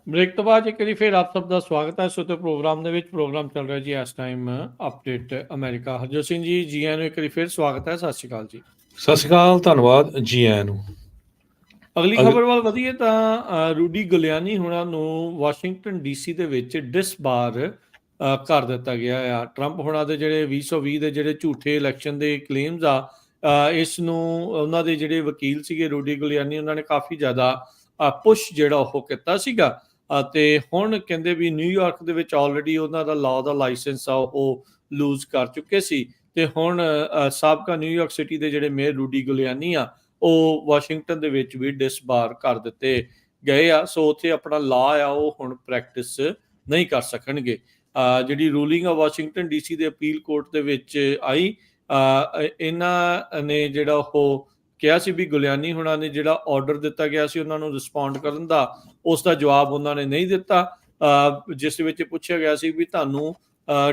ਬ੍ਰੇਕ ਤੋਂ ਬਾਅਦ ਇੱਕ ਵਾਰੀ ਫਿਰ ਆਪ ਸਭ ਦਾ ਸਵਾਗਤ ਹੈ ਸੋਤੇ ਪ੍ਰੋਗਰਾਮ ਦੇ ਵਿੱਚ। ਪ੍ਰੋਗਰਾਮ ਚੱਲ ਰਿਹਾ ਜੀ ਇਸ time update America. Harjot Singh ji ਆਇਆਂ ਨੂੰ ਇੱਕ ਵਾਰੀ ਫਿਰ ਸਵਾਗਤ ਹੈ। ਸਤਿ ਸ਼੍ਰੀ ਅਕਾਲ ਜੀ। ਸਤਿ ਸ਼੍ਰੀ ਅਕਾਲ, ਧੰਨਵਾਦ ਜੀ ਆਇਆਂ ਨੂੰ। ਅਗਲੀ ਅਗ ਖਬਰ ਵੱਲ ਵਧੀਏ ਤਾਂ ਰੂਡੀ ਗੁਲਿਆਨੀ ਹੁਣਾਂ ਨੂੰ ਵਾਸ਼ਿੰਗਟਨ ਡੀਸੀ ਦੇ ਵਿੱਚ ਡਿਸਬਾਰ ਕਰ ਦਿੱਤਾ ਗਿਆ ਆ। ਟਰੰਪ ਹੁਣਾਂ ਦੇ ਜਿਹੜੇ 2020 ਦੇ ਜਿਹੜੇ ਝੂਠੇ ਇਲੈਕਸ਼ਨ ਦੇ ਕਲੇਮਸ ਆ, ਇਸ ਨੂੰ ਉਹਨਾਂ ਦੇ ਜਿਹੜੇ ਵਕੀਲ ਸੀਗੇ ਰੂਡੀ ਗੁਲਿਆਨੀ, ਉਹਨਾਂ ਨੇ ਕਾਫੀ ਜ਼ਿਆਦਾ ਪੁਸ਼ ਜਿਹੜਾ ਉਹ ਕੀਤਾ ਸੀਗਾ। ਅਤੇ ਹੁਣ ਕਹਿੰਦੇ ਵੀ ਨਿਊਯਾਰਕ ਦੇ ਵਿੱਚ ਆਲਰੇਡੀ ਉਹਨਾਂ ਦਾ ਲਾਅ ਦਾ ਲਾਇਸੈਂਸ ਆ ਉਹ ਲੂਜ਼ ਕਰ ਚੁੱਕੇ ਸੀ। ਤੇ ਹੁਣ ਸਾਬਕਾ ਨਿਊਯਾਰਕ ਸਿਟੀ ਦੇ ਜਿਹੜੇ ਮੇਅਰ ਰੂਡੀ ਗੁਲਿਆਨੀ ਆ, ਉਹ ਵਾਸ਼ਿੰਗਟਨ ਦੇ ਵਿੱਚ ਵੀ ਡਿਸਬਾਰ ਕਰ ਦਿੱਤੇ ਗਏ ਆ। ਸੋ ਉੱਥੇ ਆਪਣਾ ਲਾਅ ਆ ਉਹ ਹੁਣ ਪ੍ਰੈਕਟਿਸ ਨਹੀਂ ਕਰ ਸਕਣਗੇ। ਜਿਹੜੀ ਰੂਲਿੰਗ ਆ ਵਾਸ਼ਿੰਗਟਨ ਡੀਸੀ ਦੇ ਅਪੀਲ ਕੋਰਟ ਦੇ ਵਿੱਚ ਆਈ, ਇਹਨਾਂ ਨੇ ਜਿਹੜਾ ਉਹ ਕਿਹਾ ਸੀ ਵੀ ਗੁਲਿਆਨੀ ਹੁਣਾਂ ਨੇ ਜਿਹੜਾ ਆਰਡਰ ਦਿੱਤਾ ਗਿਆ ਸੀ ਉਹਨਾਂ ਨੂੰ ਰਿਸਪੌਂਡ ਕਰਨ ਦਾ, ਉਸ ਦਾ ਜਵਾਬ ਉਹਨਾਂ ਨੇ ਨਹੀਂ ਦਿੱਤਾ। ਜਿਸ ਵਿੱਚ ਪੁੱਛਿਆ ਗਿਆ ਸੀ ਵੀ ਤੁਹਾਨੂੰ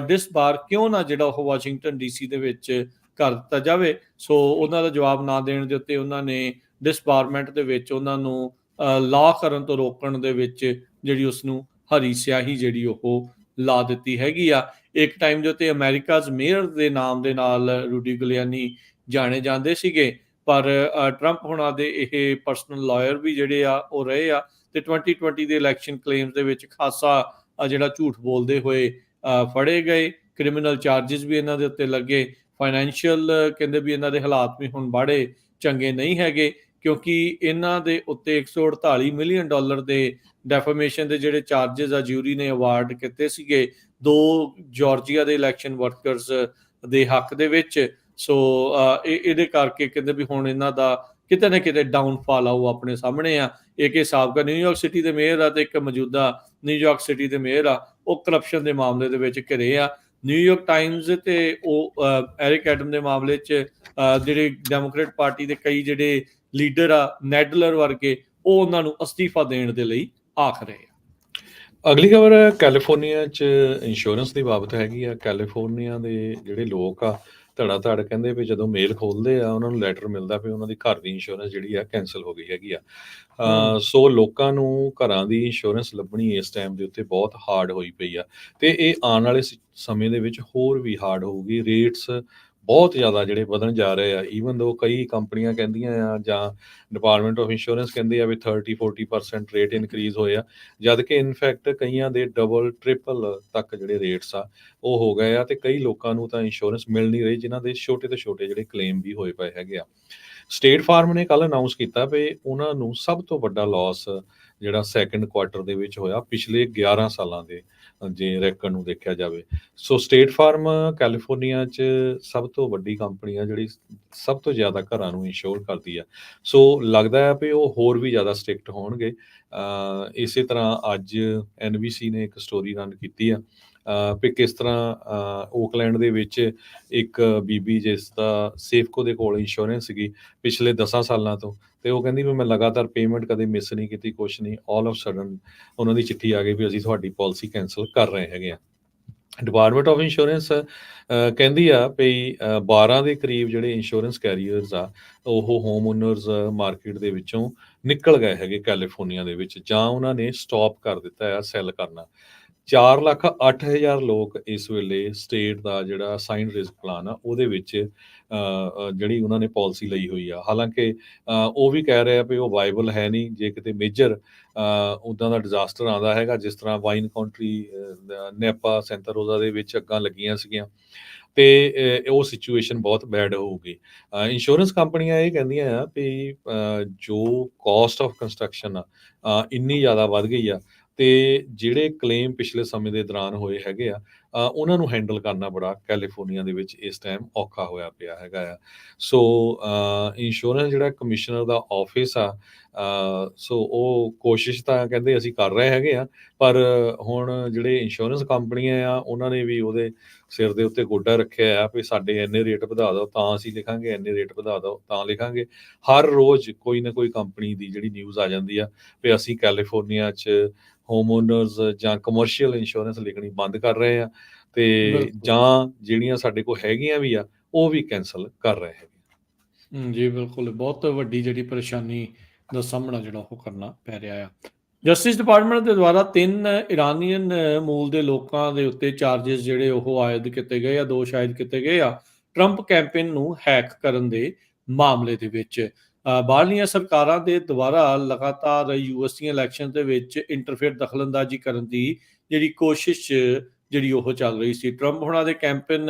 ਡਿਸਬਾਰ ਕਿਉਂ ਨਾ ਜਿਹੜਾ ਉਹ ਵਾਸ਼ਿੰਗਟਨ ਡੀਸੀ ਦੇ ਵਿੱਚ ਕਰ ਦਿੱਤਾ ਜਾਵੇ। ਸੋ ਉਹਨਾਂ ਦਾ ਜਵਾਬ ਨਾ ਦੇਣ ਦੇ ਉੱਤੇ ਉਹਨਾਂ ਨੇ ਡਿਸਬਾਰਮੈਂਟ ਦੇ ਵਿੱਚ ਉਹਨਾਂ ਨੂੰ ਲਾਅ ਕਰਨ ਤੋਂ ਰੋਕਣ ਦੇ ਵਿੱਚ ਜਿਹੜੀ ਉਸਨੂੰ ਹਰੀ ਸਿਆਹੀ ਜਿਹੜੀ ਉਹ ਲਾ ਦਿੱਤੀ ਹੈਗੀ ਆ। ਇੱਕ ਟਾਈਮ ਦੇ ਉੱਤੇ ਅਮਰੀਕਾਜ਼ ਮੇਅਰ ਦੇ ਨਾਮ ਦੇ ਨਾਲ ਰੂਡੀ ਗੁਲਿਆਨੀ ਜਾਣੇ ਜਾਂਦੇ ਸੀਗੇ, ਪਰ ਟਰੰਪ ਹੁਣਾਂ ਦੇ ਇਹ ਪਰਸਨਲ ਲਾਇਰ ਵੀ ਜਿਹੜੇ ਆ ਉਹ ਰਹੇ ਆ ਤੇ 2020 ਦੇ ਇਲੈਕਸ਼ਨ ਕਲੇਮਸ ਦੇ ਵਿੱਚ ਖਾਸਾ ਜਿਹੜਾ ਝੂਠ ਬੋਲਦੇ ਹੋਏ ਫੜੇ ਗਏ। ਕ੍ਰਿਮੀਨਲ ਚਾਰजेस ਵੀ ਇਹਨਾਂ ਦੇ ਉੱਤੇ ਲੱਗੇ। ਫਾਈਨੈਂਸ਼ੀਅਲ ਕਹਿੰਦੇ ਵੀ ਇਹਨਾਂ ਦੇ ਹਾਲਾਤ ਵੀ ਹੁਣ ਬਾੜੇ ਚੰਗੇ ਨਹੀਂ ਹੈਗੇ, ਕਿਉਂਕਿ ਇਹਨਾਂ ਦੇ ਉੱਤੇ $148 ਮਿਲੀਅਨ ਦੇ ਡੈਫੇਮੇਸ਼ਨ ਦੇ ਜਿਹੜੇ ਚਾਰजेस ਆ ਜਿਊਰੀ ਨੇ ਅਵਾਰਡ ਕੀਤੇ ਸੀਗੇ 2 ਜਾਰਜੀਆ ਦੇ ਇਲੈਕਸ਼ਨ ਵਰਕਰਸ ਦੇ ਹੱਕ ਦੇ ਵਿੱਚ। ਸੋ ਇਹਦੇ ਕਰਕੇ ਕਹਿੰਦੇ ਵੀ ਹੁਣ ਇਹਨਾਂ ਦਾ ਕਿਤੇ ਨਾ ਕਿਤੇ ਡਾਊਨਫਾਲ ਆ ਉਹ ਆਪਣੇ ਸਾਹਮਣੇ ਆ। ਇੱਕ ਸਾਬਕਾ ਨਿਊਯਾਰਕ ਸਿਟੀ ਦੇ ਮੇਅਰ ਆ ਤੇ ਇੱਕ ਮੌਜੂਦਾ ਨਿਊਯਾਰਕ ਸਿਟੀ ਦੇ ਮੇਅਰ ਆ, ਉਹ ਕਰਪਸ਼ਨ ਦੇ ਮਾਮਲੇ ਦੇ ਵਿੱਚ ਘਿਰੇ ਆ। ਨਿਊਯਾਰਕ ਟਾਈਮਜ਼ ਤੇ ਉਹ ਐਰਿਕ ਐਡਮ ਦੇ ਮਾਮਲੇ 'ਚ ਜਿਹੜੇ ਡੈਮੋਕ੍ਰੇਟ ਪਾਰਟੀ ਦੇ ਕਈ ਜਿਹੜੇ ਲੀਡਰ ਆ, ਨੈਡਲਰ ਵਰਗੇ, ਉਹ ਉਹਨਾਂ ਨੂੰ ਅਸਤੀਫਾ ਦੇਣ ਦੇ ਲਈ ਆਖ ਰਹੇ ਆ। ਅਗਲੀ ਖਬਰ ਕੈਲੀਫੋਰਨੀਆ 'ਚ ਇੰਸ਼ੋਰੈਂਸ ਦੀ ਬਾਬਤ ਹੈਗੀ ਆ। ਕੈਲੀਫੋਰਨੀਆ ਦੇ ਜਿਹੜੇ ਲੋਕ ਆ ਧੜਾ ਧੜ ਕਹਿੰਦੇ ਵੀ ਜਦੋਂ ਮੇਲ ਖੋਲਦੇ ਆ ਉਹਨਾਂ ਨੂੰ ਲੈਟਰ ਮਿਲਦਾ ਵੀ ਉਹਨਾਂ ਦੀ ਘਰ ਦੀ ਇੰਸ਼ੋਰੈਂਸ ਜਿਹੜੀ ਆ ਕੈਂਸਲ ਹੋ ਗਈ ਹੈਗੀ ਆ। ਸੋ ਲੋਕਾਂ ਨੂੰ ਘਰਾਂ ਦੀ ਇੰਸ਼ੋਰੈਂਸ ਲੱਭਣੀ ਇਸ ਟਾਈਮ ਦੇ ਉੱਤੇ ਬਹੁਤ ਹਾਰਡ ਹੋਈ ਪਈ ਆ ਤੇ ਇਹ ਆਉਣ ਵਾਲੇ ਸਮੇਂ ਦੇ ਵਿੱਚ ਹੋਰ ਵੀ ਹਾਰਡ ਹੋਊਗੀ। ਰੇਟਸ ਬਹੁਤ ਜ਼ਿਆਦਾ ਜਿਹੜੇ ਵਧਣ ਜਾ ਰਹੇ ਆ। ਈਵਨ ਦੋ ਕਈ ਕੰਪਨੀਆਂ ਕਹਿੰਦੀਆਂ ਆ ਜਾਂ ਡਿਪਾਰਟਮੈਂਟ ਆਫ ਇੰਸ਼ੋਰੈਂਸ ਕਹਿੰਦੇ ਆ ਵੀ 30-40% ਰੇਟ ਇਨਕਰੀਜ਼ ਹੋਏ ਆ, ਜਦ ਕਿ ਇਨਫੈਕਟ ਕਈਆਂ ਦੇ ਡਬਲ ਟ੍ਰਿਪਲ ਤੱਕ ਜਿਹੜੇ ਰੇਟਸ ਆ ਉਹ ਹੋ ਗਏ ਆ ਤੇ ਕਈ ਲੋਕਾਂ ਨੂੰ ਤਾਂ ਇੰਸ਼ੋਰੈਂਸ ਮਿਲ ਨਹੀਂ ਰਹੀ, ਜਿਨ੍ਹਾਂ ਦੇ ਛੋਟੇ ਤੋਂ ਛੋਟੇ ਜਿਹੜੇ ਕਲੇਮ ਵੀ ਹੋਏ ਪਏ ਹੈਗੇ ਆ। ਸਟੇਟ ਫਾਰਮ ਨੇ ਕੱਲ ਅਨਾਉਂਸ ਕੀਤਾ ਵੀ ਉਹਨਾਂ ਨੂੰ ਸਭ ਤੋਂ ਵੱਡਾ ਲਾਸ ਜਿਹੜਾ ਸੈਕੰਡ ਕੁਆਰਟਰ ਦੇ ਵਿੱਚ ਹੋਇਆ ਪਿਛਲੇ 11 ਸਾਲਾਂ ਦੇ ਜੇ ਰੈਕਡ ਨੂੰ ਦੇਖਿਆ ਜਾਵੇ। ਸੋ ਸਟੇਟ ਫਾਰਮ ਕੈਲੀਫੋਰਨੀਆ 'ਚ ਸਭ ਤੋਂ ਵੱਡੀ ਕੰਪਨੀ ਆ ਜਿਹੜੀ ਸਭ ਤੋਂ ਜ਼ਿਆਦਾ ਘਰਾਂ ਨੂੰ ਇੰਸ਼ੋਰ ਕਰਦੀ ਆ। ਸੋ ਲੱਗਦਾ ਹੈ ਵੀ ਉਹ ਹੋਰ ਵੀ ਜ਼ਿਆਦਾ ਸਟ੍ਰਿਕਟ ਹੋਣਗੇ। ਇਸੇ ਤਰ੍ਹਾਂ ਅੱਜ NBC ਨੇ ਇੱਕ ਸਟੋਰੀ ਰਨ ਕੀਤੀ ਆ ਵੀ ਕਿਸ ਤਰ੍ਹਾਂ ਓਕਲੈਂਡ ਦੇ ਵਿੱਚ ਇੱਕ ਬੀਬੀ ਜਿਸ ਦਾ ਸੇਫਕੋ ਦੇ ਕੋਲ ਇੰਸ਼ੋਰੈਂਸ ਸੀਗੀ ਪਿਛਲੇ 10 ਸਾਲਾਂ ਤੋਂ, ਤੇ ਉਹ ਕਹਿੰਦੀ ਵੀ ਮੈਂ ਲਗਾਤਾਰ ਪੇਮੈਂਟ ਕਦੇ ਮਿਸ ਨਹੀਂ ਕੀਤੀ, ਕੁਛ ਨਹੀਂ। ਆਲ ਆਫ ਸਡਨ ਉਹਨਾਂ ਦੀ ਚਿੱਠੀ ਆ ਗਈ ਵੀ ਅਸੀਂ ਤੁਹਾਡੀ ਪਾਲਿਸੀ ਕੈਂਸਲ ਕਰ ਰਹੇ ਹੈਗੇ ਆ। ਡਿਪਾਰਟਮੈਂਟ ਆਫ ਇੰਸ਼ੋਰੈਂਸ ਕਹਿੰਦੀ ਆ ਵੀ 12 ਦੇ ਕਰੀਬ ਜਿਹੜੇ ਇੰਸ਼ੋਰੈਂਸ ਕੈਰੀਅਰਸ ਆ ਉਹ ਹੋਮ ਓਨਰਸ ਮਾਰਕੀਟ ਦੇ ਵਿੱਚੋਂ ਨਿਕਲ ਗਏ ਹੈਗੇ ਕੈਲੀਫੋਰਨੀਆ ਦੇ ਵਿੱਚ, ਜਾਂ ਉਹਨਾਂ ਨੇ ਸਟਾਪ ਕਰ ਦਿੱਤਾ ਆ ਸੈੱਲ ਕਰਨਾ। 4,08,000 ਲੋਕ ਇਸ ਵੇਲੇ ਸਟੇਟ ਦਾ ਜਿਹੜਾ ਅਸਾਈਨਡ ਰਿਸਕ ਪਲਾਨ ਆ ਉਹਦੇ ਵਿੱਚ ਜਿਹੜੀ ਉਹਨਾਂ ਨੇ ਪਾਲਿਸੀ ਲਈ ਹੋਈ ਆ। ਹਾਲਾਂਕਿ ਉਹ ਵੀ ਕਹਿ ਰਹੇ ਆ ਵੀ ਉਹ ਵਾਇਬਲ ਹੈ ਨਹੀਂ। ਜੇ ਕਿਤੇ ਮੇਜਰ ਉੱਦਾਂ ਦਾ ਡਿਜ਼ਾਸਟਰ ਆਉਂਦਾ ਹੈਗਾ, ਜਿਸ ਤਰ੍ਹਾਂ ਵਾਈਨ ਕੰਟਰੀ ਨੇਪਾ ਸੈਂਟਾ ਰੋਜ਼ਾ ਦੇ ਵਿੱਚ ਅੱਗਾਂ ਲੱਗੀਆਂ ਸੀਗੀਆਂ, ਤੇ ਉਹ ਸਿਚੁਏਸ਼ਨ ਬਹੁਤ ਬੈਡ ਹੋਊਗੀ। ਇੰਸ਼ੋਰੈਂਸ ਕੰਪਨੀਆਂ ਇਹ ਕਹਿੰਦੀਆਂ ਆ ਵੀ ਜੋ ਕਾਸਟ ਆਫ ਕੰਸਟਰਕਸ਼ਨ ਆ ਇੰਨੀ ਜ਼ਿਆਦਾ ਵੱਧ ਗਈ ਆ ਤੇ ਜਿਹੜੇ ਕਲੇਮ ਪਿਛਲੇ ਸਮੇਂ ਦੇ ਦੌਰਾਨ ਹੋਏ ਹੈਗੇ ਆ ਉਹਨਾਂ ਨੂੰ ਹੈਂਡਲ ਕਰਨਾ ਬੜਾ ਕੈਲੀਫੋਰਨੀਆ ਦੇ ਵਿੱਚ ਇਸ ਟਾਈਮ ਔਖਾ ਹੋਇਆ ਪਿਆ ਹੈਗਾ ਆ। ਸੋ ਇੰਸ਼ੋਰੈਂਸ ਜਿਹੜਾ ਕਮਿਸ਼ਨਰ ਦਾ ਆਫਿਸ ਆ, ਸੋ ਉਹ ਕੋਸ਼ਿਸ਼ ਤਾਂ ਕਹਿੰਦੇ ਅਸੀਂ ਕਰ ਰਹੇ ਹੈਗੇ ਆ, ਪਰ ਹੁਣ ਜਿਹੜੇ ਇੰਸ਼ੋਰੈਂਸ ਕੰਪਨੀਆਂ ਆ ਉਹਨਾਂ ਨੇ ਵੀ ਉਹਦੇ ਸਿਰ ਦੇ ਉੱਤੇ ਗੋਡਾ ਰੱਖਿਆ ਆ ਵੀ ਸਾਡੇ ਇੰਨੇ ਰੇਟ ਵਧਾ ਦਿਓ ਤਾਂ ਅਸੀਂ ਲਿਖਾਂਗੇ, ਇੰਨੇ ਰੇਟ ਵਧਾ ਦਿਓ ਤਾਂ ਲਿਖਾਂਗੇ। ਹਰ ਰੋਜ਼ ਕੋਈ ਨਾ ਕੋਈ ਕੰਪਨੀ ਦੀ ਜਿਹੜੀ ਨਿਊਜ਼ ਆ ਜਾਂਦੀ ਆ ਵੀ ਅਸੀਂ ਕੈਲੀਫੋਰਨੀਆ 'ਚ ਹੋਮ ਓਨਰਸ ਜਾਂ ਕਮਰਸ਼ੀਅਲ ਇੰਸ਼ੋਰੈਂਸ ਲਿਖਣੀ ਬੰਦ ਕਰ ਰਹੇ ਆ ਤੇ ਜਾਂ ਜਿਹੜੀਆਂ ਸਾਡੇ ਕੋਲ ਹੈਗੀਆਂ ਵੀ ਆ ਉਹ ਵੀ ਕੈਂਸਲ ਕਰ ਰਹੇ ਹੈਗੇ। ਜੀ ਬਿਲਕੁਲ, ਬਹੁਤ ਵੱਡੀ ਜਿਹੜੀ ਪਰੇਸ਼ਾਨੀ ਦਾ ਸਾਹਮਣਾ ਜਿਹੜਾ ਉਹ ਕਰਨਾ ਪੈ ਰਿਹਾ ਆ। ਜਸਟਿਸ ਡਿਪਾਰਟਮੈਂਟ ਦੇ ਦੁਆਰਾ 3 ਇਰਾਨੀਅਨ ਮੂਲ ਦੇ ਲੋਕਾਂ ਦੇ ਉੱਤੇ ਚਾਰजेस ਜਿਹੜੇ ਉਹ ਆਇਦ ਕੀਤੇ ਗਏ ਆ, ਦੋਸ਼ ਆਇਦ ਕੀਤੇ ਗਏ ਆ ਟਰੰਪ ਕੈਂਪੇਨ ਨੂੰ ਹੈਕ ਕਰਨ ਦੇ ਮਾਮਲੇ ਦੇ ਵਿੱਚ। ਬਾਹਰਲੀਆਂ ਸਰਕਾਰਾਂ ਦੇ ਦੁਆਰਾ ਲਗਾਤਾਰ ਯੂਐਸ ਦੀਆਂ ਇਲੈਕਸ਼ਨ ਦੇ ਵਿੱਚ ਇੰਟਰਫੇਅਰ ਦਖਲਅੰਦਾਜ਼ੀ ਕਰਨ ਦੀ ਜਿਹੜੀ ਕੋਸ਼ਿਸ਼ ਜਿਹੜੀ ਉਹ ਚੱਲ ਰਹੀ ਸੀ। ਟਰੰਪ ਹੁਣਾਂ ਦੇ ਕੈਂਪੇਨ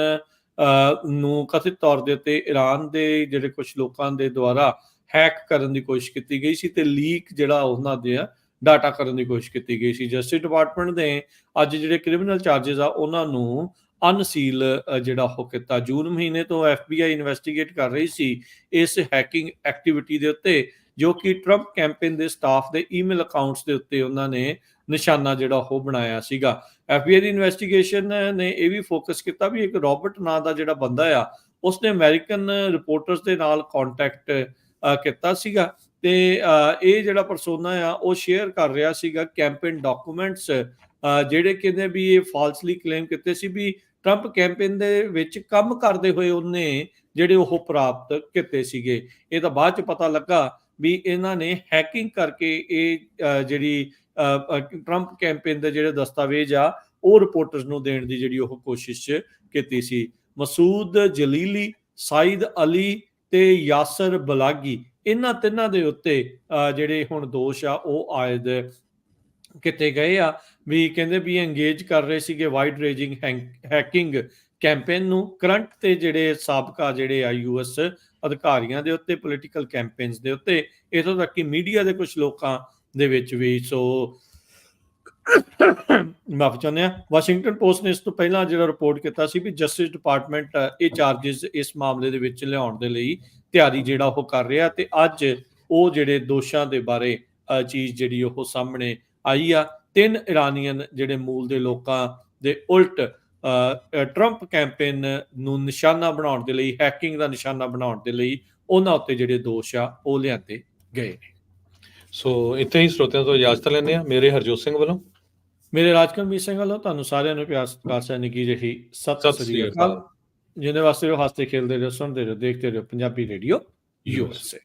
ਨੂੰ ਕਥਿਤ ਤੌਰ ਦੇ ਉੱਤੇ ਈਰਾਨ ਦੇ ਜਿਹੜੇ ਕੁਝ ਲੋਕਾਂ ਦੇ ਦੁਆਰਾ ਹੈਕ ਕਰਨ ਦੀ ਕੋਸ਼ਿਸ਼ ਕੀਤੀ ਗਈ ਸੀ ਤੇ ਲੀਕ ਜਿਹੜਾ ਉਹਨਾਂ ਦੇ ਡਾਟਾ ਕਰਨ ਦੀ ਕੋਸ਼ਿਸ਼ ਕੀਤੀ ਗਈ ਸੀ। ਜਸਟਿਸ ਡਿਪਾਰਟਮੈਂਟ ਨੇ ਅੱਜ ਜਿਹੜੇ ਕ੍ਰਿਮੀਨਲ ਚਾਰजेस ਆ ਉਹਨਾਂ ਨੂੰ ਅਨਸੀਲ ਜਿਹੜਾ ਉਹ ਕੀਤਾ। ਜੂਨ ਮਹੀਨੇ ਤੋਂ FBI ਇਨਵੈਸਟੀਗੇਟ ਕਰ ਰਹੀ ਸੀ ਇਸ ਹੈਕਿੰਗ ਐਕਟੀਵਿਟੀ ਦੇ ਉੱਤੇ, ਜੋ ਕਿ ਟਰੰਪ ਕੈਂਪੇਨ ਦੇ ਸਟਾਫ ਦੇ ਈਮੇਲ ਅਕਾਊਂਟਸ ਦੇ ਉੱਤੇ ਉਹਨਾਂ ਨੇ ਨਿਸ਼ਾਨਾ ਜਿਹੜਾ ਉਹ ਬਣਾਇਆ ਸੀਗਾ। FBI ਦੀ ਇਨਵੈਸਟੀਗੇਸ਼ਨ ਨੇ ਇਹ ਵੀ ਫੋਕਸ ਕੀਤਾ ਵੀ ਇੱਕ ਰੋਬਰਟ ਨਾਂ ਦਾ ਜਿਹੜਾ ਬੰਦਾ ਆ ਉਸਨੇ ਅਮਰੀਕਨ ਰਿਪੋਰਟਰਸ ਦੇ ਨਾਲ ਕੰਟੈਕਟ ਕੀਤਾ ਸੀਗਾ ਤੇ ਇਹ ਜਿਹੜਾ ਪਰਸੋਨਾ ਆ ਉਹ ਸ਼ੇਅਰ ਕਰ ਰਿਹਾ ਸੀਗਾ ਕੈਂਪੇਨ ਡਾਕੂਮੈਂਟਸ, ਜਿਹੜੇ ਕਹਿੰਦੇ ਵੀ ਇਹ ਫਾਲਸਲੀ ਕਲੇਮ ਕੀਤੇ ਸੀ ਵੀ ਟਰੰਪ ਕੈਂਪੇਨ ਦੇ ਵਿੱਚ ਕੰਮ ਕਰਦੇ ਹੋਏ ਉਹਨੇ ਜਿਹੜੇ ਉਹ ਪ੍ਰਾਪਤ ਕੀਤੇ ਸੀਗੇ। ਇਹ ਤਾਂ ਬਾਅਦ ਚ ਪਤਾ ਲੱਗਾ ਵੀ ਇਹਨਾਂ ਨੇ ਹੈਕਿੰਗ ਕਰਕੇ ਇਹ ਜਿਹੜੀ ਟਰੰਪ ਕੈਂਪੇਨ ਦੇ ਜਿਹੜੇ ਦਸਤਾਵੇਜ਼ ਆ ਉਹ ਰਿਪੋਰਟਰਸ ਨੂੰ ਦੇਣ ਦੀ ਜਿਹੜੀ ਉਹ ਕੋਸ਼ਿਸ਼ ਕੀਤੀ ਸੀ। ਮਸੂਦ ਜਲੀਲੀ, ਸਾਈਦ ਅਲੀ ਤੇ ਯਾਸਰ ਬਲਾਗੀ, ਇਹਨਾਂ ਤਿੰਨਾਂ ਦੇ ਉੱਤੇ ਜਿਹੜੇ ਹੁਣ ਦੋਸ਼ ਆ ਉਹ ਆਇਦ ਕੀਤੇ ਗਏ ਆ ਵੀ ਕਹਿੰਦੇ ਵੀ ਇੰਗੇਜ ਕਰ ਰਹੇ ਸੀਗੇ ਵਾਈਡ ਰੇਂਜਿੰਗ ਹੈਕਿੰਗ ਕੈਂਪੇਨ ਨੂੰ ਕਰੰਟ ਤੇ ਜਿਹੜੇ ਸਾਬਕਾ ਜਿਹੜੇ ਆ ਯੂਐਸ ਅਧਿਕਾਰੀਆਂ ਦੇ ਉੱਤੇ, ਪੋਲੀਟੀਕਲ ਕੈਂਪੇਨਸ ਦੇ ਉੱਤੇ, ਇਥੋਂ ਤੱਕ ਕਿ ਮੀਡੀਆ ਦੇ ਕੁਝ ਲੋਕਾਂ ਦੇ ਵਿੱਚ ਵੀ। ਸੋ ਮਾਫੀ ਚਾਹੁੰਦੇ ਆ। ਵਾਸ਼ਿੰਗਟਨ ਪੋਸਟ ਨੇ ਇਸ ਤੋਂ ਪਹਿਲਾਂ ਜਿਹੜਾ ਰਿਪੋਰਟ ਕੀਤਾ ਸੀ ਵੀ ਜਸਟਿਸ ਡਿਪਾਰਟਮੈਂਟ ਇਹ ਚਾਰजेस ਇਸ ਮਾਮਲੇ ਦੇ ਵਿੱਚ ਲਿਆਉਣ ਦੇ ਲਈ ਤਿਆਰੀ ਜਿਹੜਾ ਉਹ ਕਰ ਰਿਹਾ ਤੇ ਅੱਜ ਉਹ ਜਿਹੜੇ ਦੋਸ਼ਾਂ ਦੇ ਬਾਰੇ ਚੀਜ਼ ਜਿਹੜੀ ਉਹ ਸਾਹਮਣੇ ਆਈ ਆ। 3 ਇਰਾਨੀਅਨ ਜਿਹੜੇ ਮੂਲ ਦੇ ਲੋਕਾਂ ਦੇ ਉਲਟ ਟਰੰਪ ਕੈਂਪੇਨ ਨੂੰ ਨਿਸ਼ਾਨਾ ਬਣਾਉਣ ਦੇ ਲਈ, ਹੈਕਿੰਗ ਦਾ ਨਿਸ਼ਾਨਾ ਬਣਾਉਣ ਦੇ ਲਈ ਉਹਨਾਂ ਉੱਤੇ ਜਿਹੜੇ ਦੋਸ਼ ਆ ਉਹ ਲਿਆਂਦੇ ਗਏ ਨੇ। ਸੋ ਇੱਥੇ ਹੀ ਸਰੋਤਿਆਂ ਤੋਂ ਇਜਾਜ਼ਤ ਲੈਂਦੇ ਆ। ਮੇਰੇ ਹਰਜੋਤ ਸਿੰਘ ਵੱਲੋਂ, ਮੇਰੇ ਰਾਜਕਰਮੀਤ ਸਿੰਘ ਵੱਲੋਂ ਤੁਹਾਨੂੰ ਸਾਰਿਆਂ ਨੂੰ ਪਿਆਰ ਸਤਿਕਾਰ ਸਹਿ ਨਿੱਘੀ ਜਿਹੀ ਸਤਿ ਸ੍ਰੀ ਅਕਾਲ। ਜਿਹਦੇ ਵਾਸਤੇ ਉਹ ਹੱਸਦੇ ਖੇਲਦੇ ਰਹੋ, ਸੁਣਦੇ ਰਹੋ, ਦੇਖਦੇ ਰਹੋ ਪੰਜਾਬੀ ਰੇਡੀਓ USA।